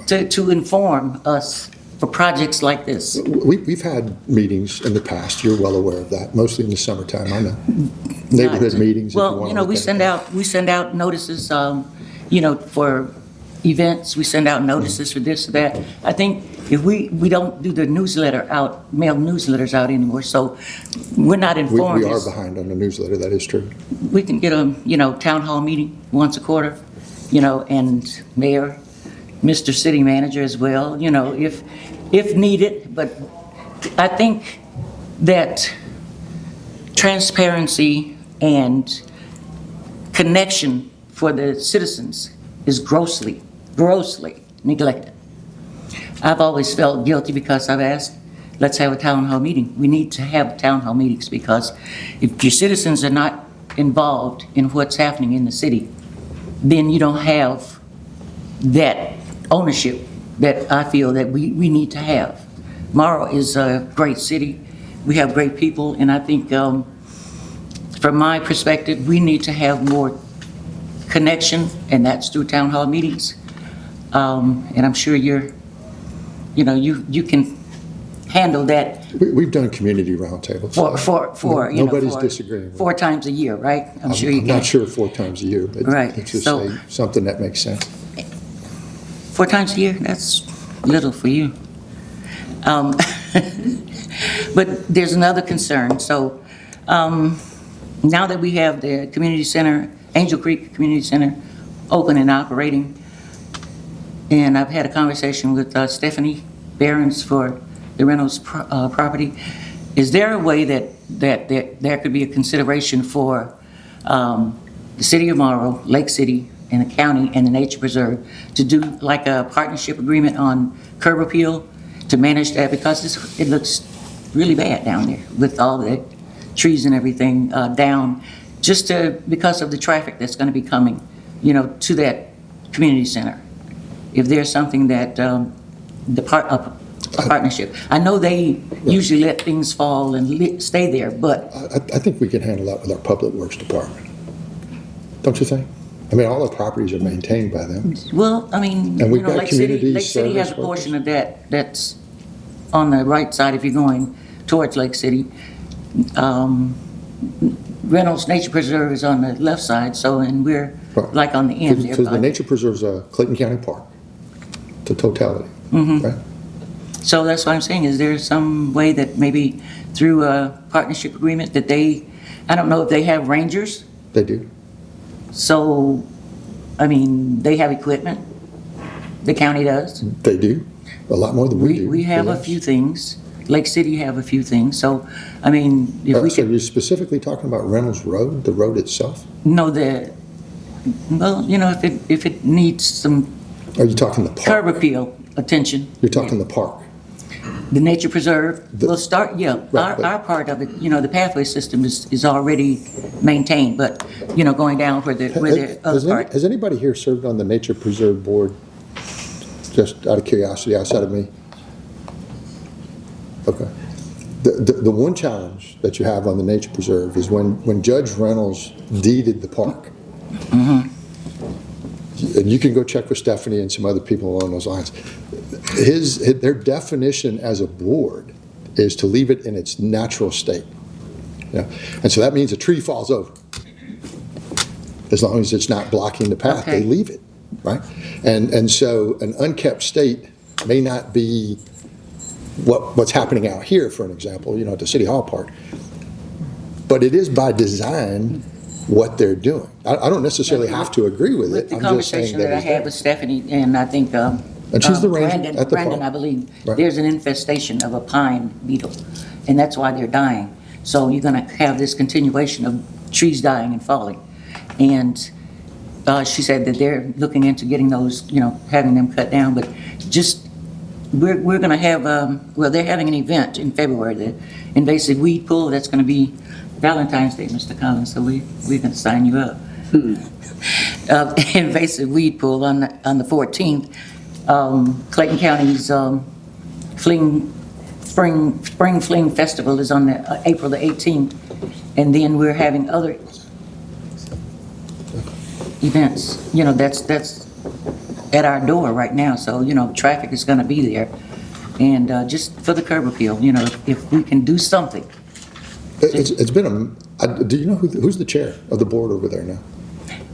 to inform us for projects like this. We've had meetings in the past, you're well aware of that, mostly in the summertime, I know. Neighborhood meetings, if you Well, want you to know, look at it. we send out notices, you know, for events, we send out notices for this or that. I think if we don't do the mail newsletters out anymore, so we're not informed. We are behind on the newsletter, that is true. We can get a, you know, town hall meeting once a quarter, you know, and mayor, Mr. City Manager as well, you know, if needed. But I think that transparency and connection for the citizens is grossly neglected. I've always felt guilty because I've asked, let's have a town hall meeting. We need to have town hall meetings because if your citizens are not involved in what's happening in the city, then you don't have that ownership that I feel that we need to have. Morrow is a great city. We have great people, and I think from my perspective, we need to have more connection, and that's through town hall meetings. And I'm sure you can handle that. We've done community roundtables. For Nobody's disagreeing. 4 times a year, right? I'm sure you I'm can. not sure 4 times a year, but Right, let's just so- say something that makes sense. 4 times a year, that's little for you. But there's another concern. So now that we have the community center, Angel Creek Community Center, open and operating, and I've had a conversation with Stephanie Behrens for the Reynolds property, is there a way that there could be a consideration for the city of Morrow, Lake City, and the county and the nature preserve to do like a partnership agreement on curb appeal to manage that, because it looks really bad down there with all the trees and everything down, because of the traffic that's going to be coming, you know, to that community center. If there's something that a partnership, I know they usually let things fall and stay there, but I think we can handle that with our Public Works Department. Don't you think? I mean, all our properties are maintained by them. well, I mean, And we've you know, got community Lake City has a service portion of that's on the right side if you're going towards Lake City. Reynolds Nature Preserve is on the left side, and we're Right. like on the end there. Because the by- nature preserves Clayton County Park, to totality, Mhm. right? So that's what I'm saying, is there some way that maybe through a partnership agreement that I don't know if they have rangers, They do. so, I mean, they have equipment, the county does. They do, a lot more than we do. We have a yes. few things, Lake City have a few things, so, I mean, if we So could, you're specifically talking about Reynolds Road, the road itself? know that, well, you know, if it needs some Are you talking the curb park? appeal attention. You're talking the park? The nature preserve, we'll start, Right, but- our part of it, you know, the pathway system is already maintained, but, you know, going down where the other part. Has anybody here served on the Nature Preserve Board, just out of curiosity, outside of me? Okay. The one challenge that you have on the Nature Preserve is when Judge Reynolds deeded the park. And you can go check with Stephanie and some other people along those lines. Their definition as a board is to leave it in its natural state. Yeah. And so that means a tree falls over. As long as it's not blocking the path, they Okay. leave it, right? And so an unkept state may not be what's happening out here, for an example, you know, at the City Hall Park. But it is by design what they're doing. I don't necessarily have to agree with it. With the I'm just saying conversation that I it's had there. with Stephanie, and I think And she's the ranger Brandon, at the Brandon, park. I believe, Right. there's an infestation of a pine beetle, and that's why they're dying. So you're gonna have this continuation of trees dying and falling. And she said that they're looking into getting those, having them cut down, but just, we're gonna have, well, they're having an event in February, the invasive weed pull, that's gonna be Valentine's Day, Mr. Collins, so we're gonna sign you up. Invasive weed pull on the 14th. Clayton County's Spring Fling Festival is on the April the 18th, and then we're having other events. That's at our door right now, so traffic is going to be there, and just for the curb appeal, if we can do something. It's been do you know who's the chair of the board over there now?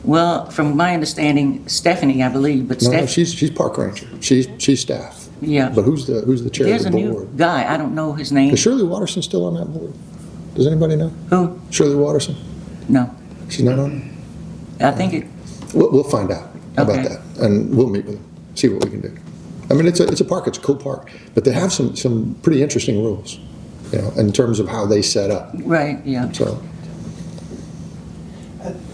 Well, from my understanding, Stephanie, I believe, but No, she's park ranger. She's staff. Yeah. But who's the chair There's of a the new board? guy, I don't know his name. Is Shirley Watterson still on that board? Does anybody know? Who? Shirley Watterson? No. She's not on it? I think it, We'll find out about Okay. that, and we'll meet with them, see what we can do. I mean, it's a park, it's a cool park, but they have some pretty interesting rules, in terms of how they set up. right, yeah. So,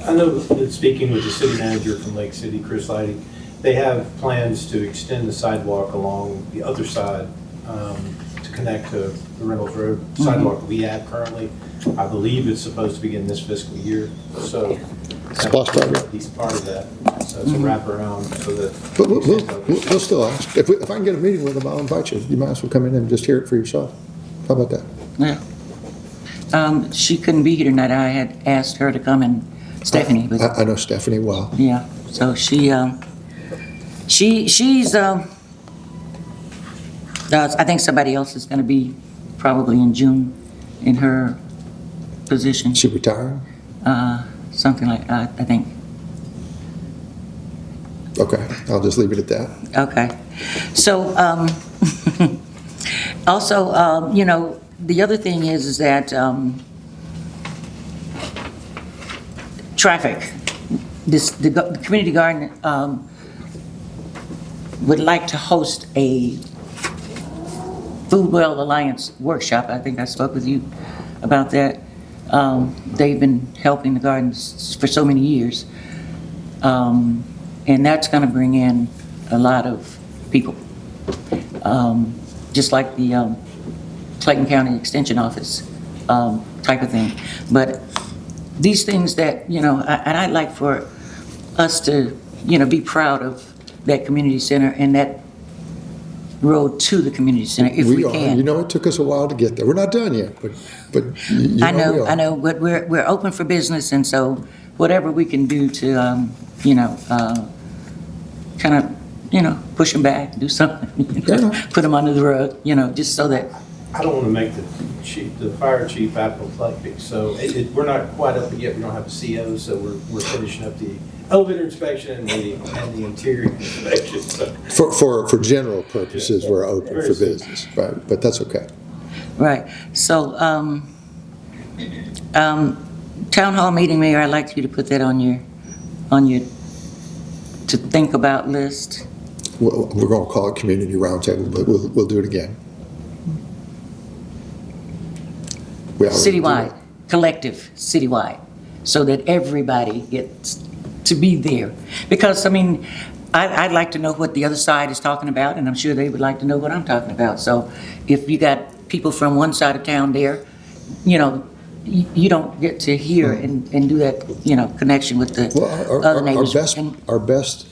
I know that speaking with the city manager from Lake City, Chris Lighty, they have plans to extend the sidewalk along the other side to connect to the Reynolds Road sidewalk we have currently. I believe it's supposed to begin this fiscal year, so Splash program. at least part of that. So it's a wraparound so that. but we'll still ask. If I can get a meeting with them, I'll invite you. You might as well come in and just hear it for yourself. How about that? Yeah. She couldn't be here tonight. I had asked her to come, and Stephanie, but I know Stephanie well. yeah. So she's I think somebody else is going to be probably in June in her position. She retiring? Something like I think. Okay, I'll just leave it at that. Okay. So, also, the other thing is that traffic. The community garden would like to host a Food Well Alliance workshop. I think I spoke with you about that. They've been helping the gardens for so many years. And that's going to bring in a lot of people. Just like the Clayton County Extension Office type of thing. But these things that, and I'd like for us to, be proud of that community center and that road to the community center if we can. It took us a while to get there. We're not done yet, but we I know, are. but we're open for business, and so whatever we can do to, kind of, push them back, do something, put them under the rug, just so that. I don't want to make the fire chief apoplectic, so we're not quite up yet. We don't have a CO, so we're finishing up the elevator inspection and the interior inspection. So. For general purposes, we're open for business, right? But that's okay. Right. So, town hall meeting, Mayor, I'd like you to put that on your to think about list. We're going to call it community roundtable, but we'll do it again. Citywide, collective, citywide, so that everybody gets to be there. Because, I'd like to know what the other side is talking about, and I'm sure they would like to know what I'm talking about. So if you got people from one side of town there, you don't get to hear and do that, connection with the other neighbors. Our best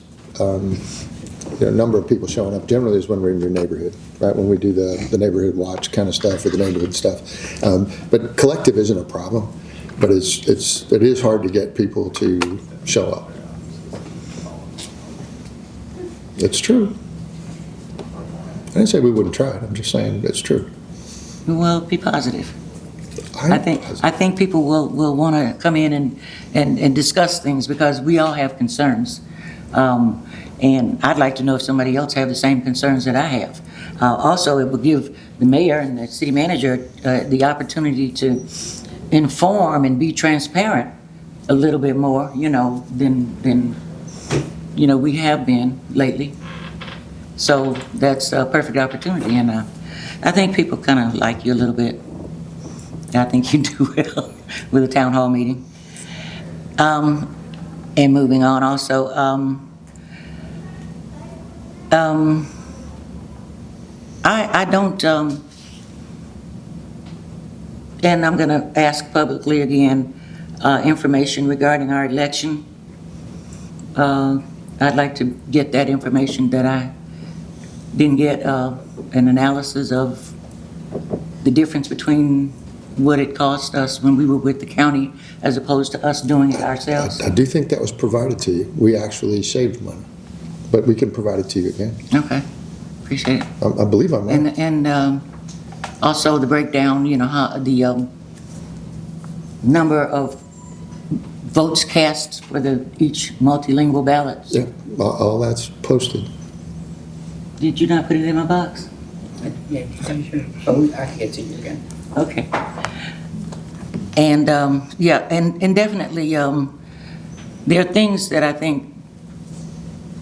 number of people showing up generally is when we're in your neighborhood, right? When we do the neighborhood watch kind of stuff or the neighborhood stuff. But collective isn't a problem, but it is hard to get people to show up. It's true. I didn't say we wouldn't try it. I'm just saying it's true. Well, be positive. I think people will want to come in and discuss things because we all have concerns. And I'd like to know if somebody else have the same concerns that I have. Also, it will give the mayor and the city manager the opportunity to inform and be transparent a little bit more, than we have been lately. So that's a perfect opportunity, and I think people kind of like you a little bit. I think you do well with a town hall meeting. And moving on also, I don't, and I'm going to ask publicly again, information regarding our election. I'd like to get that information that I didn't get, an analysis of the difference between what it cost us when we were with the county as opposed to us doing it ourselves. I do think that was provided to you. We actually saved money, but we can provide it to you again. Okay, appreciate it. I believe I'm right. And also the breakdown, you know, how the number of votes cast for each multilingual ballot. Yeah, all that's posted. Did you not put it in my box? Yeah, sure. Oh, I can't see you again. Okay. And, yeah, and definitely, there are things that I think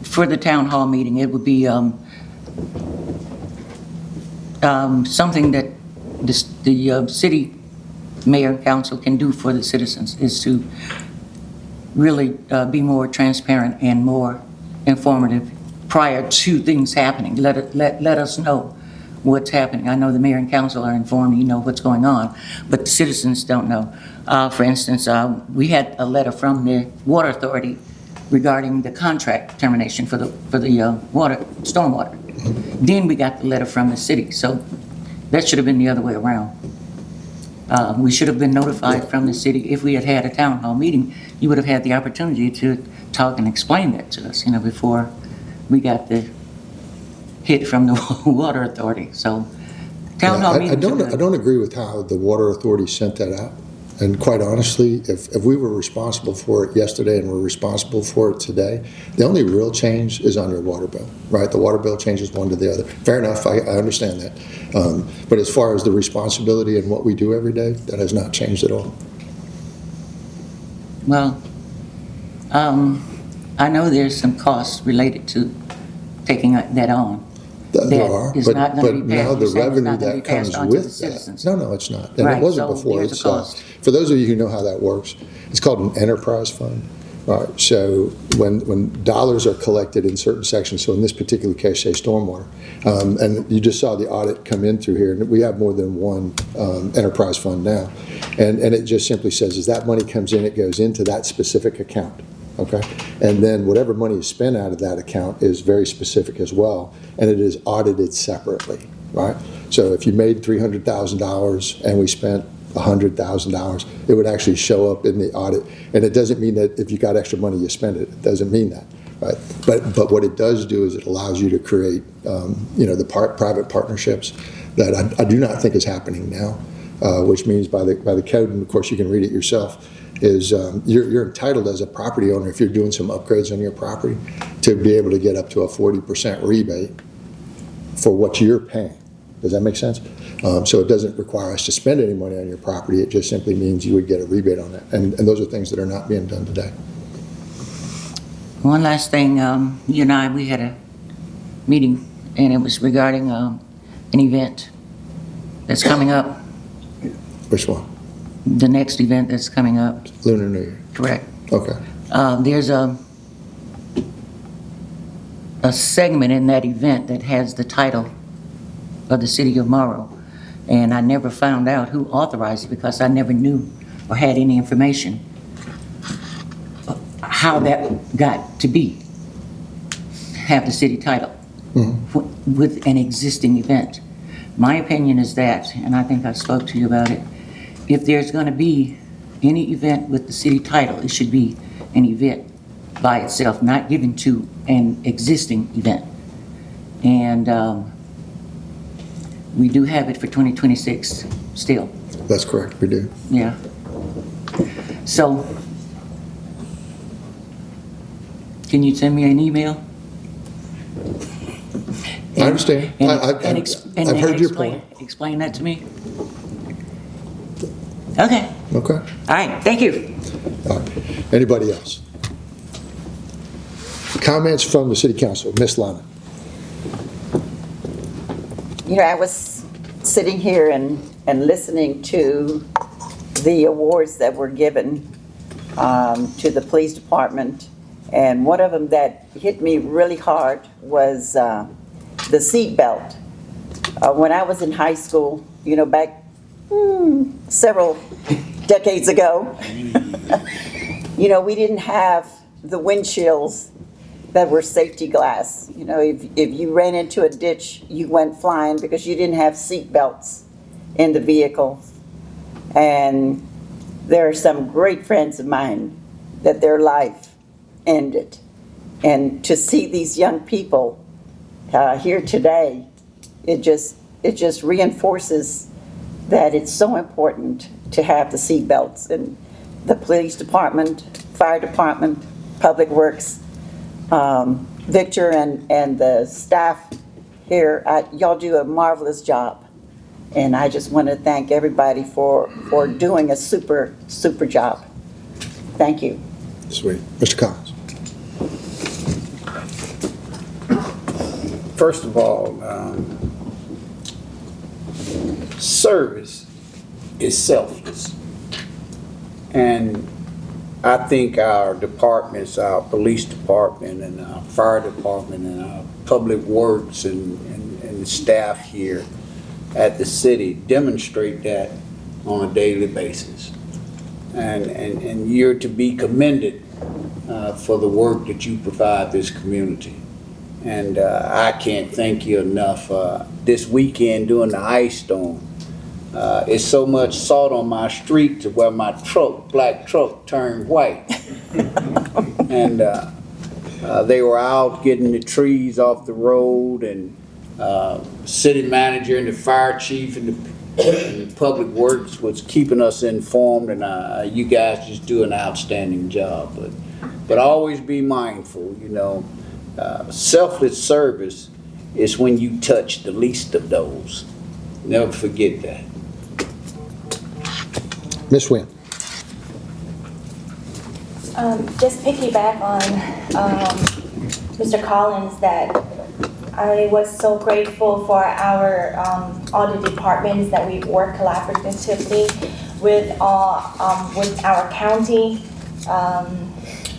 for the town hall meeting, it would be something that the city mayor and council can do for the citizens is to really be more transparent and more informative prior to things happening. Let us know what's happening. I know the mayor and council are informed, you know what's going on, but the citizens don't know. For instance, we had a letter from the Water Authority regarding the contract termination for the stormwater. Then we got the letter from the city, so that should have been the other way around. We should have been notified from the city. If we had had a town hall meeting, you would have had the opportunity to talk and explain that to us, you know, before we got the hit from the Water Authority. So town hall meetings are good. I don't agree with how the Water Authority sent that out. And quite honestly, if we were responsible for it yesterday and we're responsible for it today, the only real change is on your water bill, right? The water bill changes one to the other. Fair enough, I understand that. But as far as the responsibility and what we do every day, that has not changed at all. Well, I know there's some costs related to taking that on. There are, is but not gonna be now passed. the You're saying it's revenue not gonna that be passed comes on to the with that. citizens. No, it's not. And Right, it wasn't so before. there's a It's, cost. for those of you who know how that works, it's called an enterprise fund. Right, so when dollars are collected in certain sections, so in this particular case, say stormwater, and you just saw the audit come in through here, and we have more than one enterprise fund now, and it just simply says, as that money comes in, it goes into that specific account, okay? And then whatever money is spent out of that account is very specific as well, and it is audited separately, right? So if you made $300,000 and we spent $100,000, it would actually show up in the audit. And it doesn't mean that if you got extra money, you spend it. It doesn't mean that, right? But what it does do is it allows you to create, the private partnerships that I do not think is happening now, which means by the code, and of course you can read it yourself, is you're entitled as a property owner, if you're doing some upgrades on your property, to be able to get up to a 40% rebate for what you're paying. Does that make sense? So it doesn't require us to spend any money on your property. It just simply means you would get a rebate on it. And those are things that are not being done today. One last thing, you and I, we had a meeting, and it was regarding an event that's coming up. Which one? The next event that's coming up. Lunar New Year. Correct. Okay. There's a segment in that event that has the title of the city of Morrow, and I never found out who authorized it because I never knew or had any information how that got to be, have the city title with an existing event. My opinion is that, and I think I spoke to you about it, if there's going to be any event with the city title, it should be an event by itself, not given to an existing event. And we do have it for 2026 still. That's correct, we do. Yeah. So, can you send me an email? I understand. I've heard your explain, point. Explain that to me. Okay. Okay. All right, thank you. All right. Anybody else? Comments from the city council? Ms. Lana. I was sitting here and listening to the awards that were given to the police department. And one of them that hit me really hard was the seat belt. When I was in high school, back several decades ago, we didn't have the windshields that were safety glass. If you ran into a ditch, you went flying because you didn't have seat belts in the vehicle. And there are some great friends of mine that their life ended. And to see these young people here today, it just reinforces that it's so important to have the seat belts. And the police department, fire department, public works, Victor and the staff here, y'all do a marvelous job. And I just want to thank everybody for doing a super, super job. Thank you. Sweet. Mr. Collins. First of all, service is selfless. And I think our departments, our police department and our fire department and our public works and the staff here at the city demonstrate that on a daily basis. And you're to be commended for the work that you provide this community. And I can't thank you enough. This weekend during the ice storm, it's so much salt on my street to where my black truck turned white. And they were out getting the trees off the road, and city manager and the fire chief and the public works was keeping us informed, and you guys just do an outstanding job. But always be mindful, selfless service is when you touch the least of those. Never forget that. Ms. Wynn. Just piggyback on Mr. Collins, that I was so grateful for our all the departments that we work collaboratively with our county,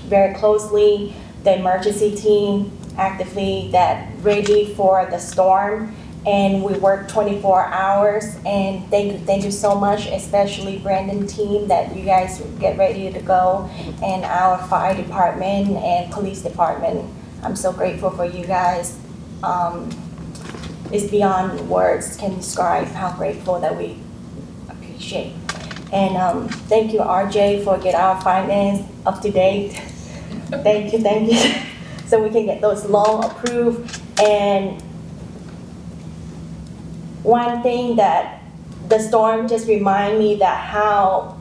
very closely, the emergency team actively that ready for the storm. And we work 24 hours, and thank you so much, especially Brandon team, that you guys get ready to go, and our fire department and police department. I'm so grateful for you guys. It's beyond words can describe how grateful that we appreciate. And thank you, RJ, for get our finance up to date. Thank you. So we can get those loan approved. And one thing that the storm just remind me that how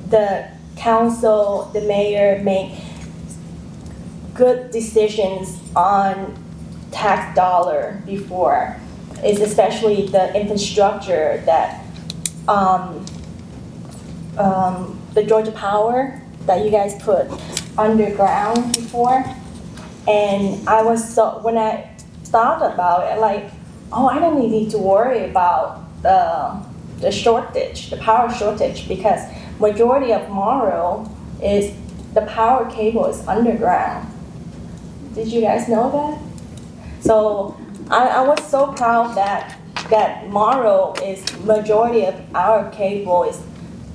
the council, the mayor make good decisions on tax dollar before, is especially the infrastructure that the Georgia Power that you guys put underground before. And I was when I thought about it, like, oh, I don't need to worry about the shortage, the power shortage, because majority of Morrow is the power cable is underground. Did you guys know that? So I was so proud that Morrow is majority of our cable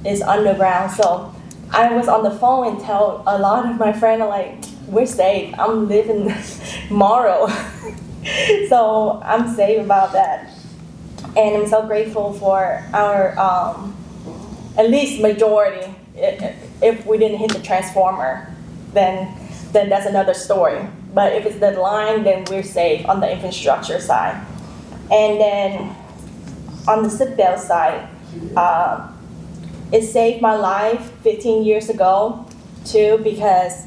is underground. So I was on the phone and tell a lot of my friends, like, we're safe. I'm living Morrow. So I'm safe about that. And I'm so grateful for our, at least majority. If we didn't hit the transformer, then that's another story. But if it's the line, then we're safe on the infrastructure side. And then on the seatbelt side, it saved my life 15 years ago too, because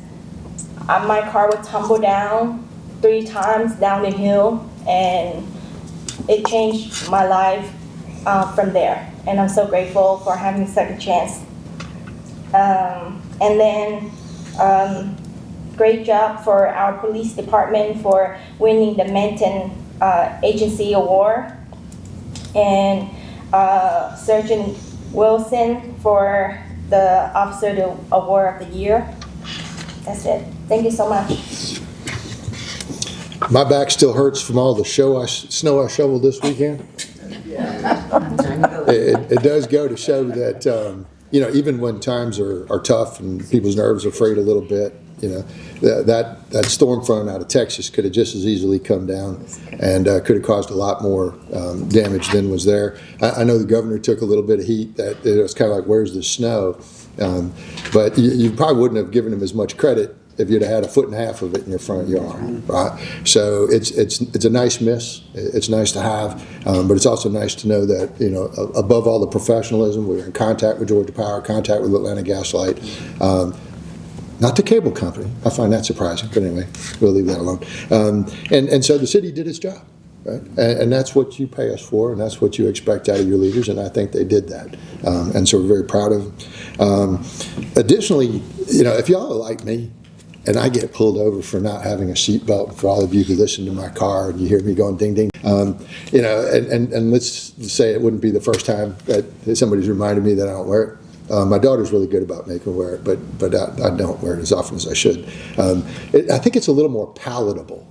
my car would tumble down 3 times down the hill, and it changed my life from there. And I'm so grateful for having a second chance. And then great job for our police department for winning the Menton Agency Award and Sergeant Wilson for the Officer Award of the Year. That's it. Thank you so much. My back still hurts from all the snow I shoveled this weekend. It does go to show that, even when times are tough and people's nerves are frayed a little bit, that storm front out of Texas could have just as easily come down and could have caused a lot more damage than was there. I know the governor took a little bit of heat. That it was kind of like, where's the snow? But you probably wouldn't have given him as much credit if you'd have had 1.5 feet of it in your front yard, right? So it's a nice miss. It's nice to have, but it's also nice to know that, above all the professionalism, we were in contact with Georgia Power, contact with Atlanta Gas Light, not the cable company. I find that surprising, but anyway, we'll leave that alone. And so the city did its job, right? And that's what you pay us for, and that's what you expect out of your leaders, and I think they did that. And so we're very proud of them. Additionally, if y'all are like me, and I get pulled over for not having a seatbelt, for all of you who listen to my car and you hear me going ding, ding, and let's say it wouldn't be the first time that somebody's reminded me that I don't wear it. My daughter's really good about making me wear it, but I don't wear it as often as I should. I think it's a little more palatable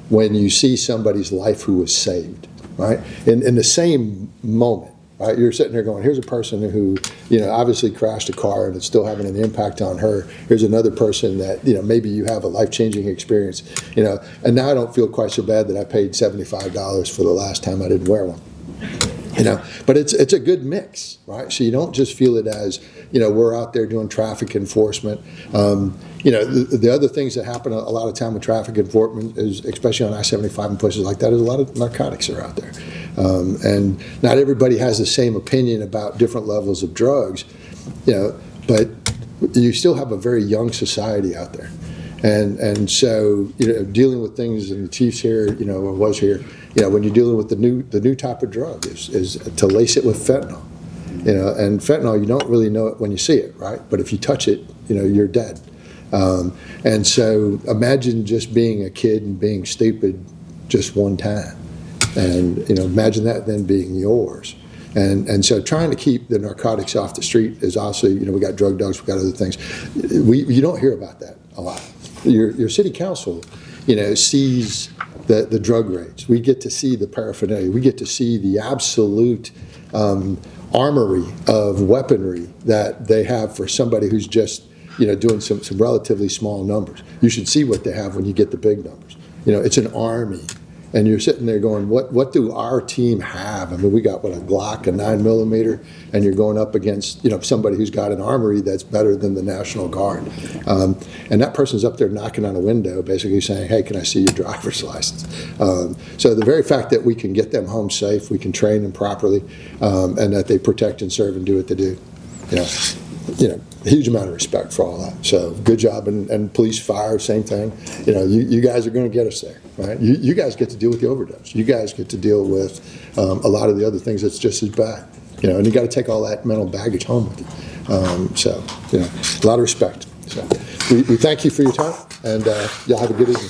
when you see somebody's life who was saved, right? In the same moment. Right, you're sitting there going, here's a person who, obviously crashed a car and it's still having an impact on her. Here's another person that, maybe you have a life-changing experience, and now I don't feel quite so bad that I paid $75 for the last time I didn't wear one. But it's a good mix, right? So you don't just feel it as, we're out there doing traffic enforcement. The other things that happen a lot of time with traffic enforcement is, especially on I-75 and places like that, is a lot of narcotics are out there. And not everybody has the same opinion about different levels of drugs, but you still have a very young society out there. And so, dealing with things, and the chief's here, or was here, when you're dealing with the new type of drug is to lace it with fentanyl. And fentanyl, you don't really know it when you see it, right? But if you touch it, you're dead. And so imagine just being a kid and being stupid just one time. And, imagine that then being yours. And so trying to keep the narcotics off the street is also, we got drug dogs, we got other things. You don't hear about that a lot. Your city council, sees the drug raids. We get to see the paraphernalia. We get to see the absolute armory of weaponry that they have for somebody who's just, doing some relatively small numbers. You should see what they have when you get the big numbers. It's an army. And you're sitting there going, what do our team have? I mean, we got, a Glock, a 9mm, and you're going up against, somebody who's got an armory that's better than the National Guard. And that person's up there knocking on a window, basically saying, hey, can I see your driver's license? So the very fact that we can get them home safe, we can train them properly, and that they protect and serve and do what they do, huge amount of respect for all that. So good job, and police, fire, same thing. You guys are going to get us there, right? You guys get to deal with the overdose. You guys get to deal with a lot of the other things that's just as bad. And you got to take all that mental baggage home with you. So a lot of respect. So we thank you for your time, and y'all have a good evening.